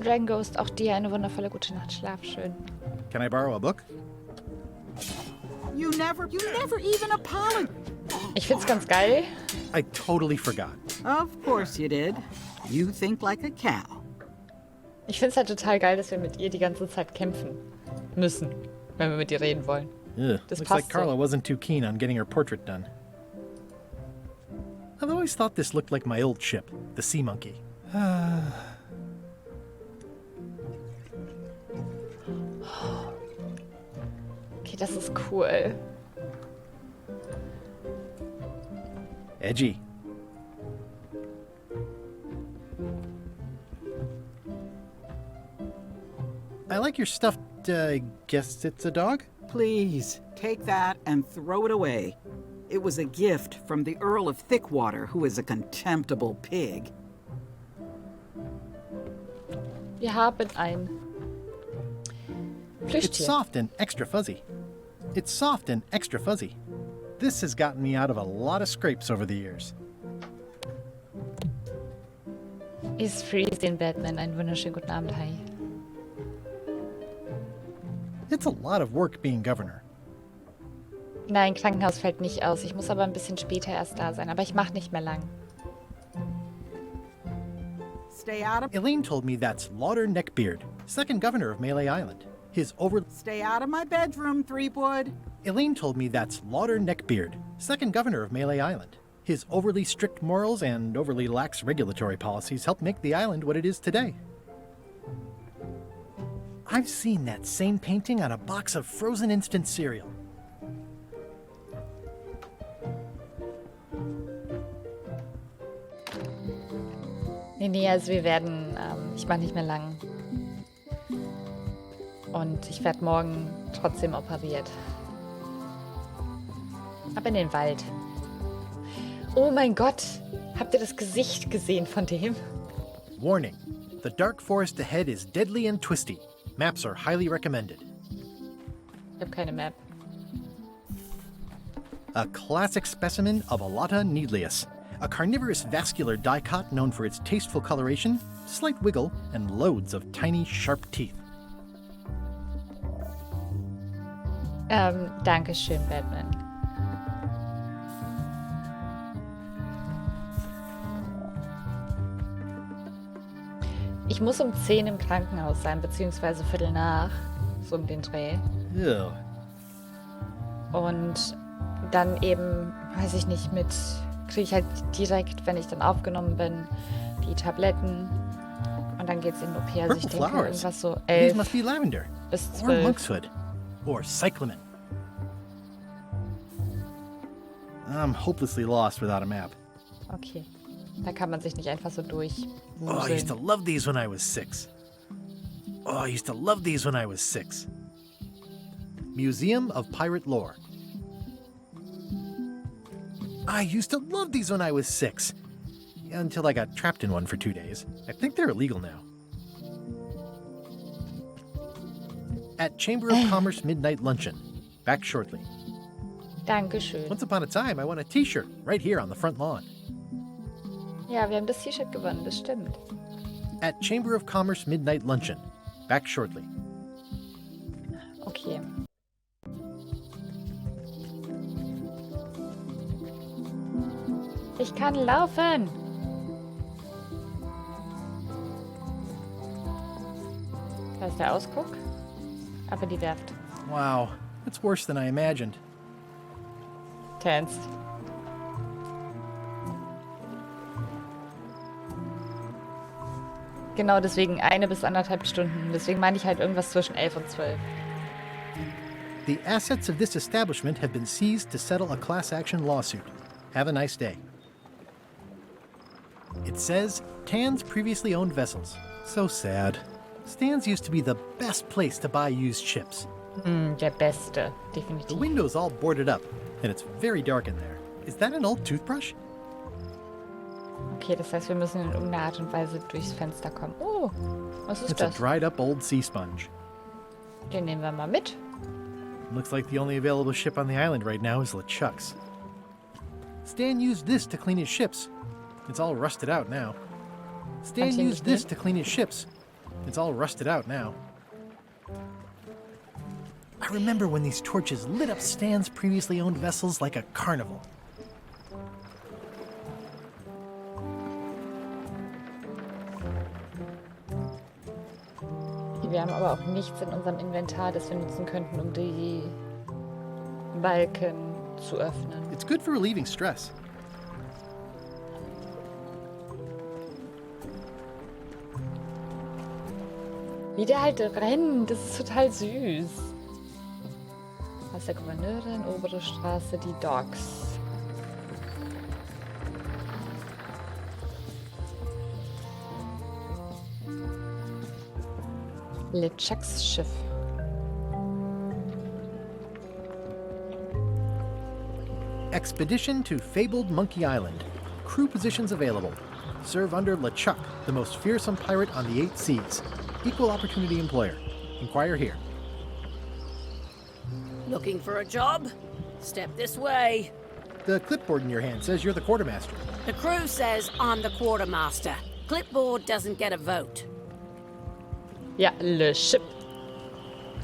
Dragon Ghost, auch dir eine wundervolle gute Nacht. Schlaf schön. Can I borrow a book? You never even apologized. Ich find's ganz geil. I totally forgot. Of course you did. You think like a cow. Ich find's halt total geil, dass wir mit ihr die ganze Zeit kämpfen müssen, wenn wir mit ihr reden wollen. Ugh, Das looks passt like Carla so. wasn't too keen on getting her portrait done. I've always thought this looked like my old ship, the Sea Monkey. Okay, das ist cool. Edgy. I like your stuffed, guess it's a dog? Please, take that and throw it away. It was a gift from the Earl of Thickwater, who is a contemptible pig. Wir haben ein It's Plüschtier. soft and extra fuzzy. It's soft and extra fuzzy. This has gotten me out of a lot of scrapes over the years. Ist freezing Batman. Einen wunderschönen guten Abend, hi. It's a lot of work being governor. Nein, Krankenhaus fällt nicht aus. Ich muss aber ein bisschen später erst da sein. Aber ich mache nicht mehr lang. Stay out of... Elaine told me that's Lauder Neckbeard, second governor of Melee Island. Stay out of my bedroom, Threepwood. Elaine told me that's Lauder Neckbeard, second governor of Melee Island. His overly strict morals and overly lax regulatory policies helped make the island what it is today. I've seen that same painting on a box of frozen instant cereal. Nee, also wir werden, ich mache nicht mehr lang. Und ich werde morgen trotzdem operiert. Ab in den Wald. Oh mein Gott, habt ihr das Gesicht gesehen von dem? Warning, the dark forest ahead is deadly and twisty. Maps are highly recommended. Ich habe keine Map. A classic specimen of Alata needlius, a carnivorous vascular dicot known for its tasteful coloration, slight wiggle, and loads of tiny, sharp teeth. Dankeschön, Batman. Ich muss um 10 im Krankenhaus sein, beziehungsweise Viertel nach, so um den Dreh. Ew. Und dann eben, weiß ich nicht, kriege ich halt direkt, wenn ich dann aufgenommen bin, die Tabletten. Und dann geht's in den OP. Also ich denke irgendwas so 11 These must be lavender, bis or 12. monkshood, or cyclamen. I'm hopelessly lost without a map. Okay. Da kann man sich nicht einfach so durch. Oh, I used to love these when I was 6. Oh, I used to love these when I was 6. Museum of Pirate Lore. I used to love these when I was 6. Until I got trapped in one for 2 days. I think they're illegal now. At Chamber of Commerce Midnight Luncheon. Back shortly. Dankeschön. Once upon a time, I won a t-shirt right here on the front lawn. Ja, wir haben das T-Shirt gewonnen, das stimmt. At Chamber of Commerce Midnight Luncheon. Back shortly. Okay. Ich kann laufen. Da ist der Ausguck. Aber die Werft. Wow, that's worse than I imagined. Tense. Genau, deswegen 1 bis 1,5 Stunden. Deswegen meine ich halt irgendwas zwischen 11 und 12. The assets of this establishment have been seized to settle a class action lawsuit. Have a nice day. It says, Tan's previously owned vessels. So sad. Stan's used to be the best place to buy used ships. Der beste, definitiv. The window's all boarded up, and it's very dark in there. Is that an old toothbrush? Okay, das heißt, wir müssen in irgendeiner Art und Weise durchs Fenster kommen. Oh, was ist It's a das? dried up old sea sponge. Den nehmen wir mal mit. Looks like the only available ship on the island right now is LeChuck's. Stan used this to clean his ships. It's all rusted out now. Stan used this to clean his ships. It's all rusted out now. I remember when these torches lit up Stan's previously owned vessels like a carnival. Wir haben aber auch nichts in unserem Inventar, das wir nutzen könnten, um die Balken zu öffnen. It's good for relieving stress. Wie der halt rennt, das ist total süß. Haus der Gouverneurin, obere Straße, die Docks. LeChuck's Schiff. Expedition to fabled Monkey Island. Crew positions available. Serve under LeChuck, the most fearsome pirate on the 8 seas. Equal opportunity employer. Inquire here. Looking for a job? Step this way. The clipboard in your hand says you're the quartermaster. The crew says I'm the quartermaster. Clipboard doesn't get a vote. Ja, le ship.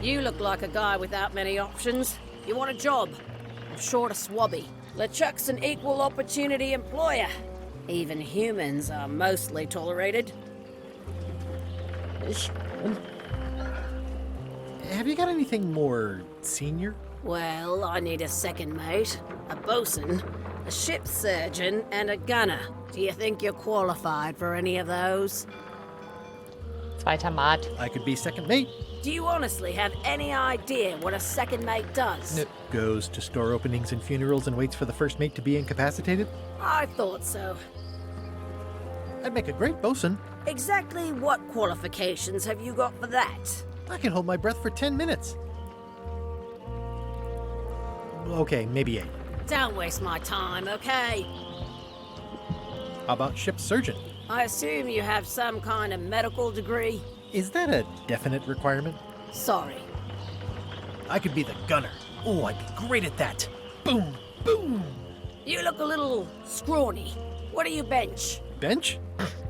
You look like a guy without many options. You want a job? I'm short of swabby. LeChuck's an equal opportunity employer. Even humans are mostly tolerated. Have you got anything more senior? Well, I need a second mate, a bosun, a ship surgeon, and a gunner. Do you think you're qualified for any of those? Zweiter Mat. I could be second mate. Do you honestly have any idea what a second mate does? Goes to store openings and funerals and waits for the first mate to be incapacitated? I thought so. I'd make a great bosun. Exactly what qualifications have you got for that? I can hold my breath for 10 minutes. Okay, maybe 8. Don't waste my time, okay? How about ship surgeon? I assume you have some kind of medical degree? Is that a definite requirement? Sorry. I could be the gunner. Oh, I'd be great at that. Boom, boom. You look a little scrawny. What do you bench? Bench?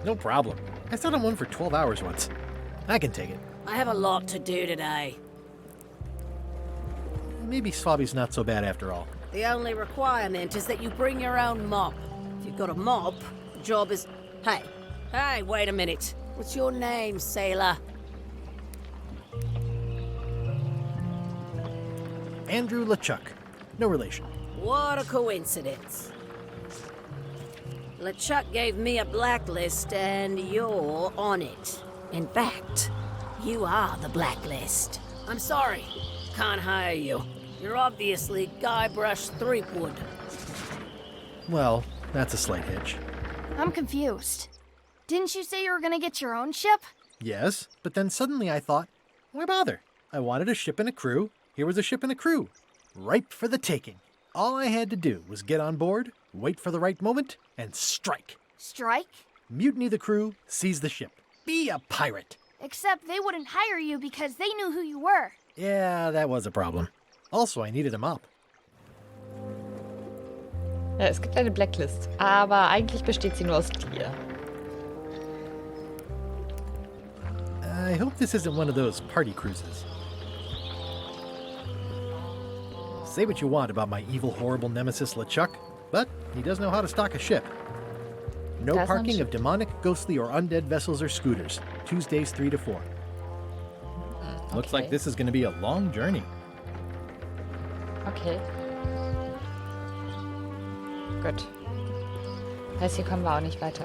No problem. I sat on one for 12 hours once. I can take it. I have a lot to do today. Maybe Swabby's not so bad after all. The only requirement is that you bring your own mop. If you've got a mop, the job is... Hey, wait a minute. What's your name, sailor? Andrew LeChuck. No relation. What a coincidence. LeChuck gave me a blacklist and you're on it. In fact, you are the blacklist. I'm sorry, can't hire you. You're obviously Guybrush Threepwood. Well, that's a slight hitch. I'm confused. Didn't you say you were gonna get your own ship? Yes, but then suddenly I thought, why bother? I wanted a ship and a crew. Here was a ship and a crew. Ripe for the taking. All I had to do was get on board, wait for the right moment, and strike. Strike? Mutiny the crew, seize the ship. Be a pirate. Except they wouldn't hire you because they knew who you were. Yeah, that was a problem. Also, I needed a mop. Ja, es gibt eine Blacklist, aber eigentlich besteht sie nur aus dir. I hope this isn't one of those party cruises. Say what you want about my evil, horrible nemesis LeChuck, but he does know how to stock a ship. No parking of demonic, ghostly, or undead vessels or scooters. Tuesdays 3 to 4. Looks like this is going to be a long journey. Okay. Gut. Heißt, hier kommen wir auch nicht weiter.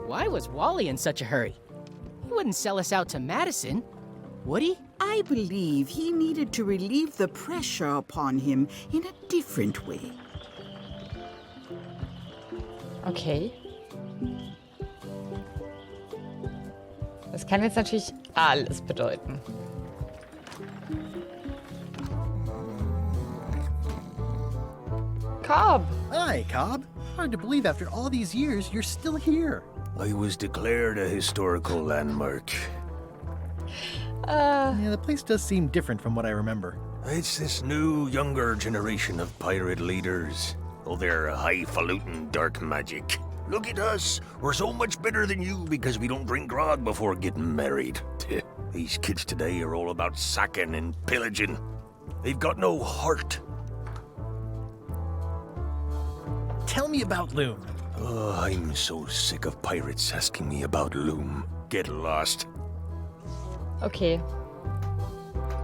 Why was Wally in such a hurry? He wouldn't sell us out to Madison, would he? I believe he needed to relieve the pressure upon him in a different way. Okay. Das kann jetzt natürlich alles bedeuten. Cobb! Hi, Cobb. Hard to believe after all these years you're still here. I was declared a historical landmark. Yeah, the place does seem different from what I remember. It's this new, younger generation of pirate leaders. Oh, they're highfalutin dark magic. Look at us. We're so much better than you because we don't drink grog before getting married. These kids today are all about sacking and pillaging. They've got no heart. Tell me about Loom. Oh, I'm so sick of pirates asking me about Loom. Get lost. Okay.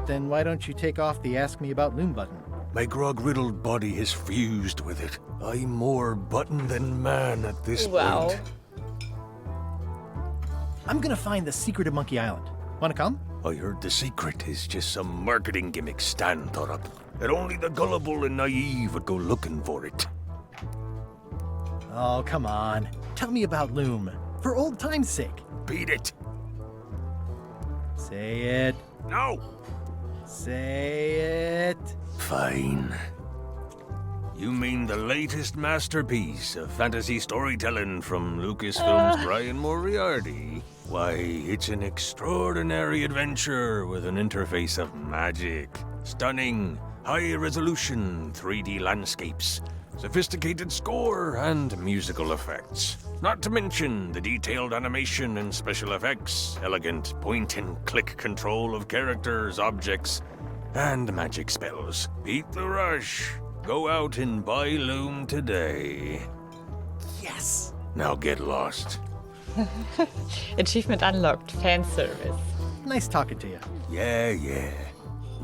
Then why don't you take off the Ask Me About Loom button? My grog-riddled body has fused with it. I'm more button than man at this point. I'm gonna find the secret of Monkey Island. Wanna come? I heard the secret is just some marketing gimmick Stan thought up. That only the gullible and naive would go looking for it. Oh, come on. Tell me about Loom. For old time's sake. Beat it. Say it. No. Say it. Fine. You mean the latest masterpiece of fantasy storytelling from Lucasfilm's Brian Moriarty? Why, it's an extraordinary adventure with an interface of magic. Stunning, high-resolution 3D landscapes, sophisticated score, and musical effects. Not to mention the detailed animation and special effects, elegant point-and-click control of characters, objects, and magic spells. Beat the rush. Go out and buy Loom today. Yes! Now get lost. Achievement unlocked. Fan service. Nice talking to you. Yeah.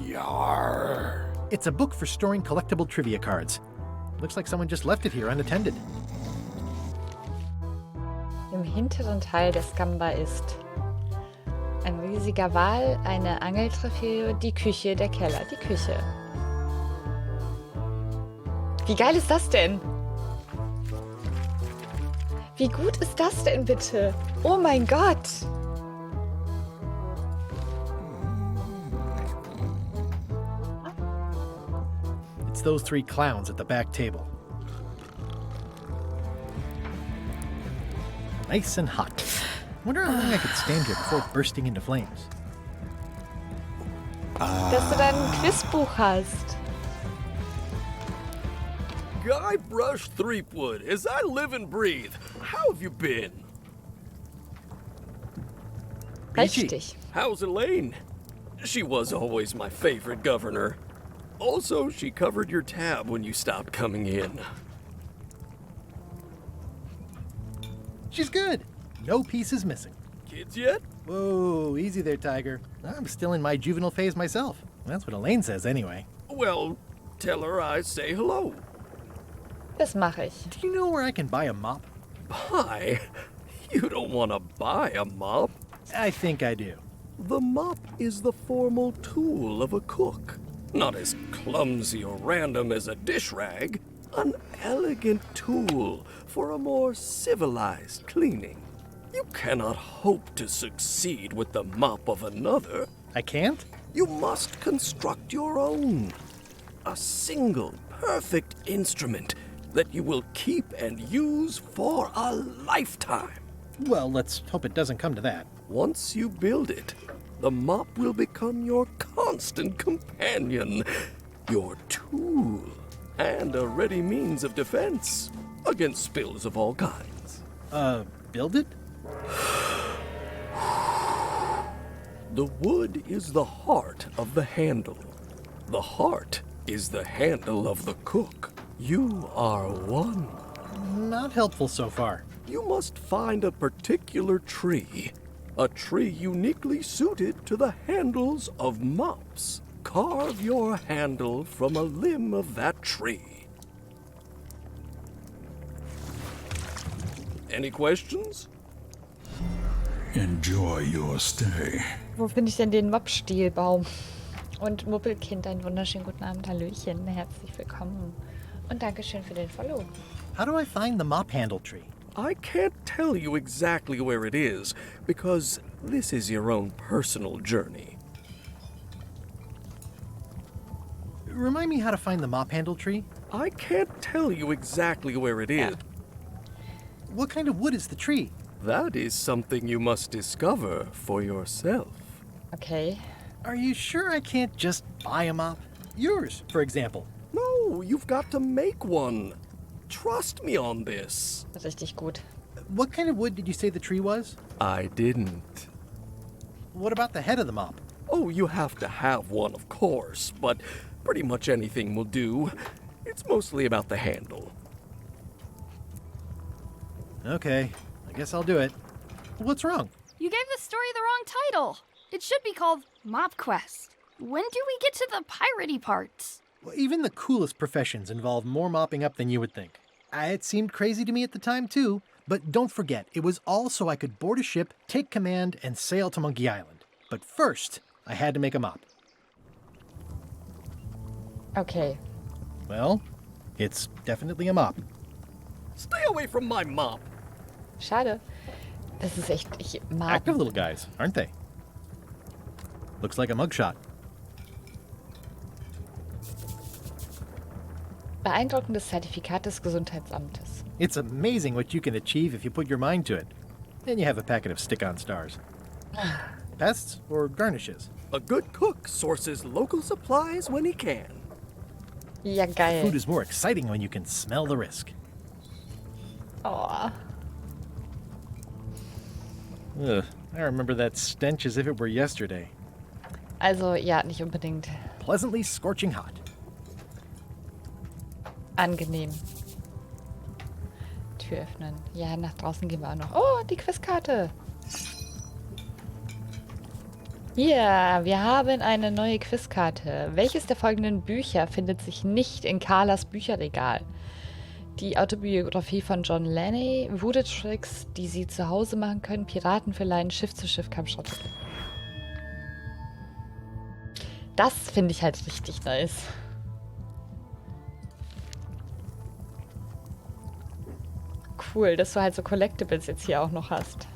Yarr. It's a book for storing collectible trivia cards. Looks like someone just left it here unattended. Im hinteren Teil der Skamba ist ein riesiger Wal, eine Angeltrophäe, die Küche, der Keller, die Küche. Wie geil ist das denn? Wie gut ist das denn bitte? Oh mein Gott! It's those three clowns at the back table. Nice and hot. Wonder how long I could stand here before bursting into flames. Dass du da ein Quizbuch hast. Guybrush Threepwood, as I live and breathe, how have you been? Richtig. How's Elaine? She was always my favorite governor. Also, she covered your tab when you stopped coming in. She's good. No pieces missing. Kids yet? Whoa, easy there, Tiger. I'm still in my juvenile phase myself. That's what Elaine says anyway. Well, tell her I say hello. Das mache ich. Do you know where I can buy a mop? Buy? You don't want to buy a mop. I think I do. The mop is the formal tool of a cook. Not as clumsy or random as a dish rag. An elegant tool for a more civilized cleaning. You cannot hope to succeed with the mop of another. I can't? You must construct your own. A single, perfect instrument that you will keep and use for a lifetime. Well, let's hope it doesn't come to that. Once you build it, the mop will become your constant companion, your tool, and a ready means of defense against spills of all kinds. Build it? The wood is the heart of the handle. The heart is the handle of the cook. You are one. Not helpful so far. You must find a particular tree, A tree uniquely suited to the handles of mops. Carve your handle from a limb of that tree. Any questions? Enjoy your stay. Wo finde ich denn den Mopp-Stielbaum? Und Muppelkind, einen wunderschönen guten Abend, Hallöchen, herzlich willkommen. Und Dankeschön für den Follow. How do I find the mop handle tree? I can't tell you exactly where it is, because this is your own personal journey. Remind me how to find the mop handle tree? I can't tell you exactly where it is. What kind of wood is the tree? That is something you must discover for yourself. Okay. Are you sure I can't just buy a mop? Yours, for example. No, you've got to make one. Trust me on this. Richtig gut. What kind of wood did you say the tree was? I didn't. What about the head of the mop? Oh, you have to have one, of course, but pretty much anything will do. It's mostly about the handle. Okay, I guess I'll do it. What's wrong? You gave the story the wrong title. It should be called Mop Quest. When do we get to the piratey parts? Well, even the coolest professions involve more mopping up than you would think. It seemed crazy to me at the time, too. But don't forget, it was all so I could board a ship, take command, and sail to Monkey Island. But first, I had to make a mop. Okay. Well, it's definitely a mop. Stay away from my mop. Schade. Das ist echt... Ich mag... Active little guys, aren't they? Looks like a mugshot. Beeindruckendes Zertifikat des Gesundheitsamtes. It's amazing what you can achieve if you put your mind to it. Then you have a packet of stick-on stars. Pests or garnishes? A good cook sources local supplies when he can. Ja, geil. Food is more exciting when you can smell the risk. Oh. Ugh, I remember that stench as if it were yesterday. Also, ja, nicht unbedingt. Pleasantly scorching hot. Angenehm. Tür öffnen. Ja, nach draußen gehen wir auch noch. Oh, die Quizkarte. Hier, wir haben eine neue Quizkarte. Welches der folgenden Bücher findet sich nicht in Carlas Bücherregal? Die Autobiografie von John Laney, Voodoo-Tricks, die Sie zu Hause machen können, Piraten für Laien, Schiff-zu-Schiff-Kampfstrategie. Das finde ich halt richtig nice. Cool, dass du halt so Collectibles jetzt hier auch noch hast.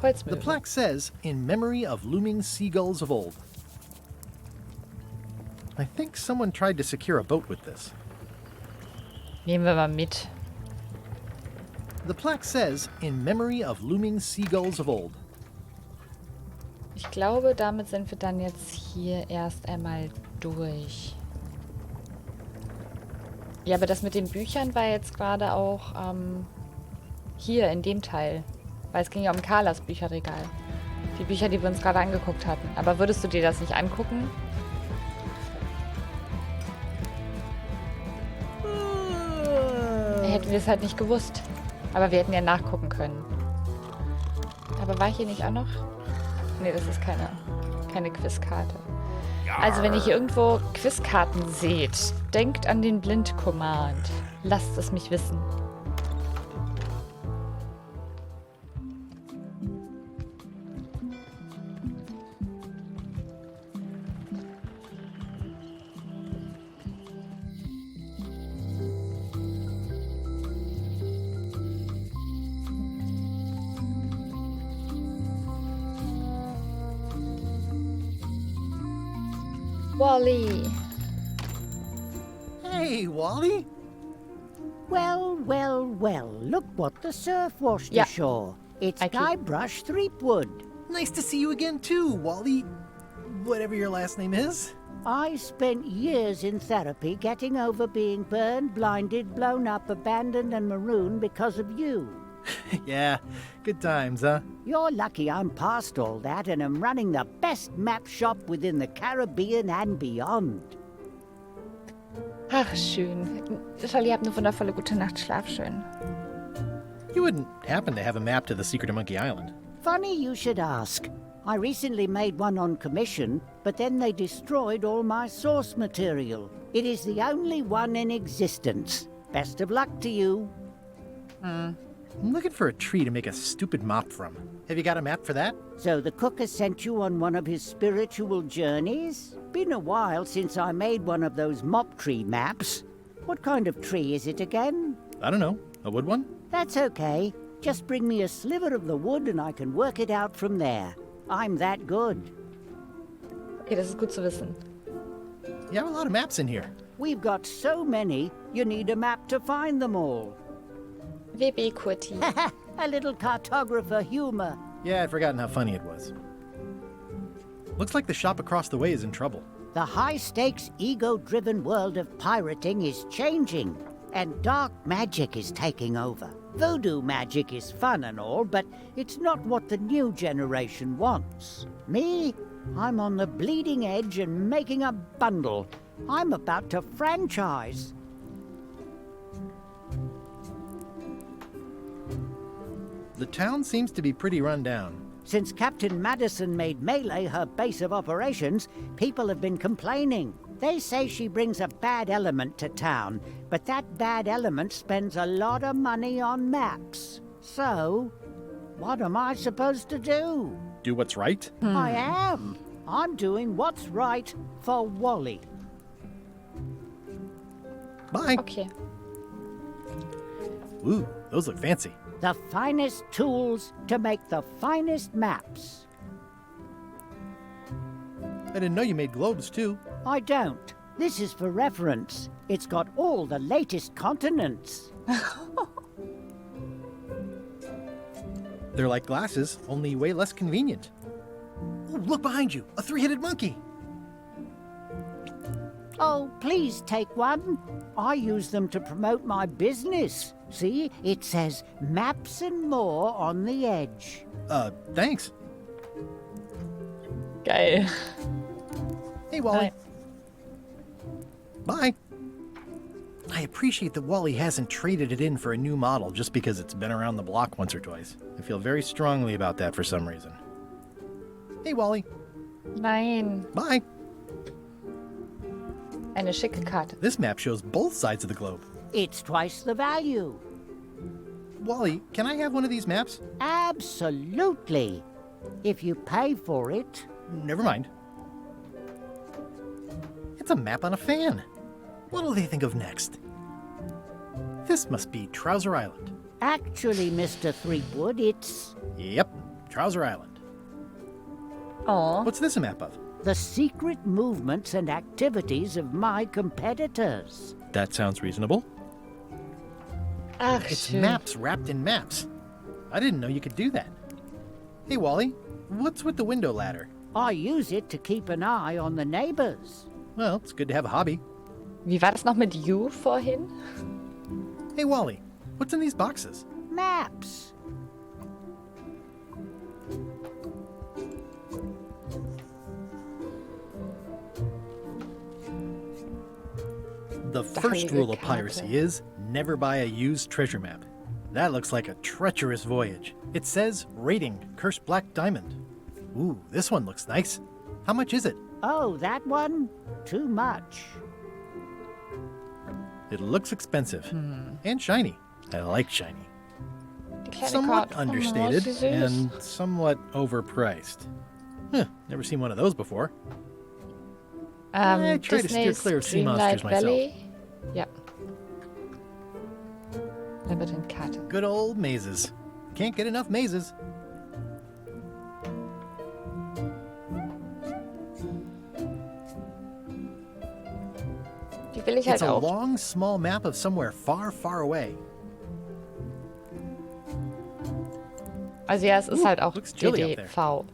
The plaque says, in memory of looming seagulls of old. I think someone tried to secure a boat with this. Nehmen wir mal mit. The plaque says, in memory of looming seagulls of old. Ich glaube, damit sind wir dann jetzt hier erst einmal durch. Ja, aber das mit den Büchern war jetzt gerade auch hier in dem Teil. Weil es ging ja um Carlas Bücherregal. Die Bücher, die wir uns gerade angeguckt hatten. Aber würdest du dir das nicht angucken? Hätten wir es halt nicht gewusst. Aber wir hätten ja nachgucken können. Aber war hier nicht auch noch? Nee, das ist keine Quizkarte. Also wenn ihr hier irgendwo Quizkarten seht, denkt an den Blind-Command. Lasst es mich wissen. Wally. Hey, Wally. Well, well, well, look what the surf washed ashore. It's Guybrush Threepwood. Nice to see you again too, Wally. Whatever your last name is. I spent years in therapy getting over being burned, blinded, blown up, abandoned and marooned because of you. Yeah, good times, huh? You're lucky I'm past all that and am running the best map shop within the Caribbean and beyond. Ach, schön. Charlie, habt eine wundervolle gute Nacht. Schlaf schön. You wouldn't happen to have a map to the secret of Monkey Island? Funny you should ask. I recently made one on commission, but then they destroyed all my source material. It is the only one in existence. Best of luck to you. I'm looking for a tree to make a stupid mop from. Have you got a map for that? So the cook has sent you on one of his spiritual journeys? Been a while since I made one of those mop tree maps. What kind of tree is it again? I don't know. A wood one? That's okay. Just bring me a sliver of the wood and I can work it out from there. I'm that good. Okay, das ist gut zu wissen. You have a lot of maps in here. We've got so many, you need a map to find them all. WB Kurti. A little cartographer humor. Yeah, I'd forgotten how funny it was. Looks like the shop across the way is in trouble. The high-stakes, ego-driven world of pirating is changing, and dark magic is taking over. Voodoo magic is fun and all, but it's not what the new generation wants. Me? I'm on the bleeding edge and making a bundle. I'm about to franchise. The town seems to be pretty run down. Since Captain Madison made Melee her base of operations, people have been complaining. They say she brings a bad element to town, but that bad element spends a lot of money on maps. So, what am I supposed to do? Do what's right? I am. I'm doing what's right for Wally. Bye. Okay. Ooh, those look fancy. The finest tools to make the finest maps. I didn't know you made globes, too. I don't. This is for reference. It's got all the latest continents. They're like glasses, only way less convenient. Ooh, look behind you, a three-headed monkey. Oh, please take one. I use them to promote my business. See, it says maps and more on the edge. Thanks. Geil. Hey, Wally. Bye. I appreciate that Wally hasn't traded it in for a new model just because it's been around the block once or twice. I feel very strongly about that for some reason. Hey, Wally. Nein. Bye. Eine schicke Karte. This map shows both sides of the globe. It's twice the value. Wally, can I have one of these maps? Absolutely. If you pay for it. Never mind. It's a map on a fan. What'll they think of next? This must be Trouser Island. Actually, Mr. Threepwood, it's... Yep, Trouser Island. Aw. What's this a map of? The secret movements and activities of my competitors. That sounds reasonable. Ach, It's schön. maps wrapped in maps. I didn't know you could do that. Hey, Wally, what's with the window ladder? I use it to keep an eye on the neighbors. Well, it's good to have a hobby. Wie war das noch mit You vorhin? Hey, Wally, what's in these boxes? Maps. The first rule of piracy is never buy a used treasure map. That looks like a treacherous voyage. It says rating, cursed black diamond. Ooh, this one looks nice. How much is it? Oh, that one? Too much. It looks expensive. And shiny. I like shiny. Die kleine Somewhat Karte von understated Maus, wie süß. and somewhat overpriced. Huh, never seen one of those before. I try to steer Disney's clear of sea Dreamlight monsters myself. Valley. Ja. Labyrinth-Karte. Good old mazes. Can't get enough mazes. Die will ich It's halt a auch. long, small map of somewhere far, far away. Also ja, es ist halt auch looks chilly up there. DDV.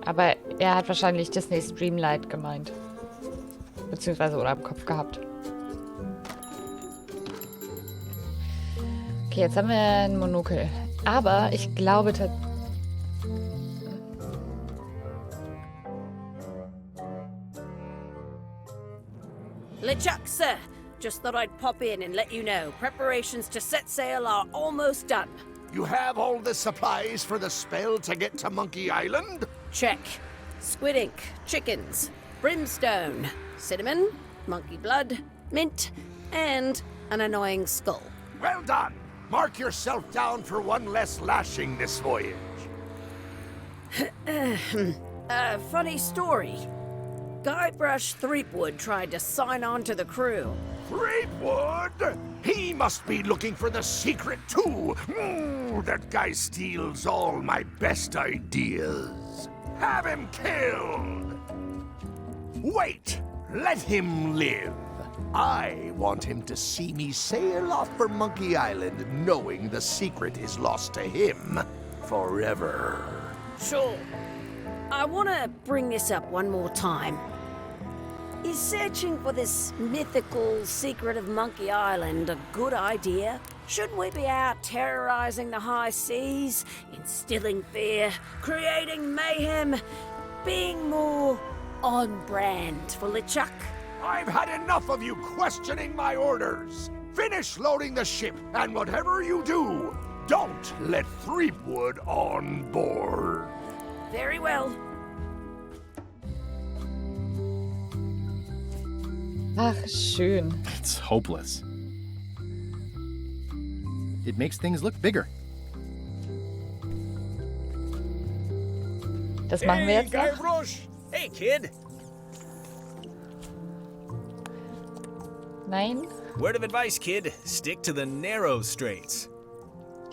Aber er hat wahrscheinlich Disney's Dreamlight gemeint. Beziehungsweise oder im Kopf gehabt. Okay, jetzt haben wir ein Monokel. Aber ich glaube tatsächlich... LeChuck, sir. Just thought I'd pop in and let you know. Preparations to set sail are almost done. You have all the supplies for the spell to get to Monkey Island? Check. Squid ink, chickens, brimstone, cinnamon, monkey blood, mint, and an annoying skull. Well done! Mark yourself down for one less lashing this voyage. Funny story. Guybrush Threepwood tried to sign on to the crew. Threepwood? He must be looking for the secret too. That guy steals all my best ideas. Have him killed! Wait! Let him live. I want him to see me sail off for Monkey Island knowing the secret is lost to him forever. Sure. I want to bring this up one more time. Is searching for this mythical secret of Monkey Island a good idea? Shouldn't we be out terrorizing the high seas, instilling fear, creating mayhem, being more on brand for LeChuck? I've had enough of you questioning my orders. Finish loading the ship, and whatever you do, don't let Threepwood on board. Very well. Ach, schön. It's hopeless. It makes things look bigger. Das machen wir jetzt noch. Guybrush! Hey, kid! Nein. Word of advice, kid. Stick to the narrow straights.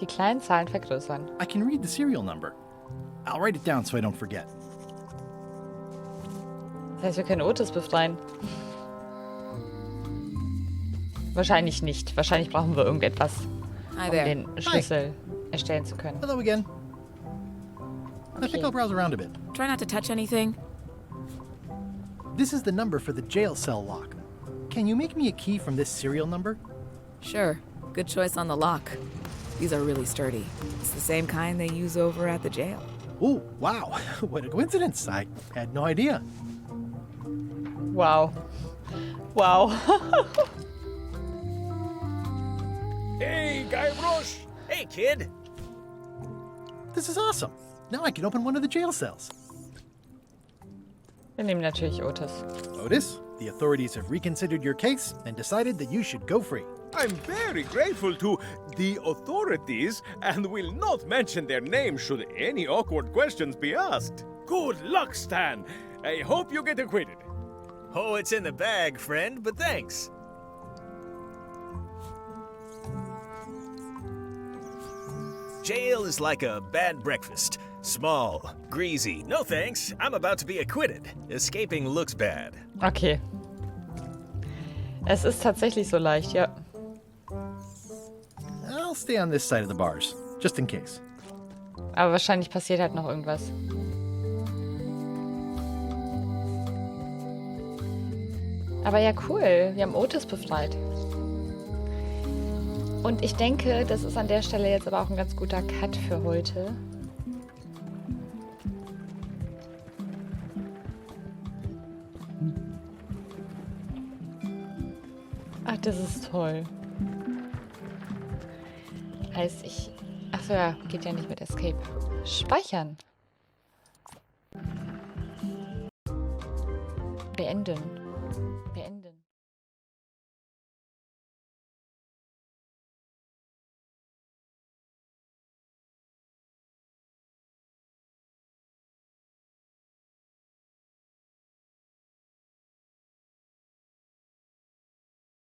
Die kleinen Zahlen vergrößern. I can read the serial number. I'll write it down so I don't forget. Das heißt, wir können Otis befreien. Wahrscheinlich nicht. Wahrscheinlich brauchen wir irgendetwas, um den Schlüssel erstellen zu können. Hello again. Okay. I think I'll browse around a bit. Try not to touch anything. This is the number for the jail cell lock. Can you make me a key from this serial number? Sure. Good choice on the lock. These are really sturdy. It's the same kind they use over at the jail. Oh, wow. What a coincidence. I had no idea. Wow. Wow. Hey, Guybrush! Hey, kid! This is awesome. Now I can open one of the jail cells. Wir nehmen natürlich Otis. Otis, the authorities have reconsidered your case and decided that you should go free. I'm very grateful to the authorities and will not mention their names should any awkward questions be asked. Good luck, Stan. I hope you get acquitted. Oh, it's in the bag, friend, but thanks. Jail is like a bad breakfast. Small, greasy. No thanks, I'm about to be acquitted. Escaping looks bad. Okay. Es ist tatsächlich so leicht, ja. I'll stay on this side of the bars, just in case. Aber wahrscheinlich passiert halt noch irgendwas. Aber ja, cool. Wir haben Otis befreit. Und ich denke, das ist an der Stelle jetzt aber auch ein ganz guter Cut für heute. Ach, das ist toll. Heißt, Achso, ja, geht ja nicht mit Escape. Speichern. Beenden.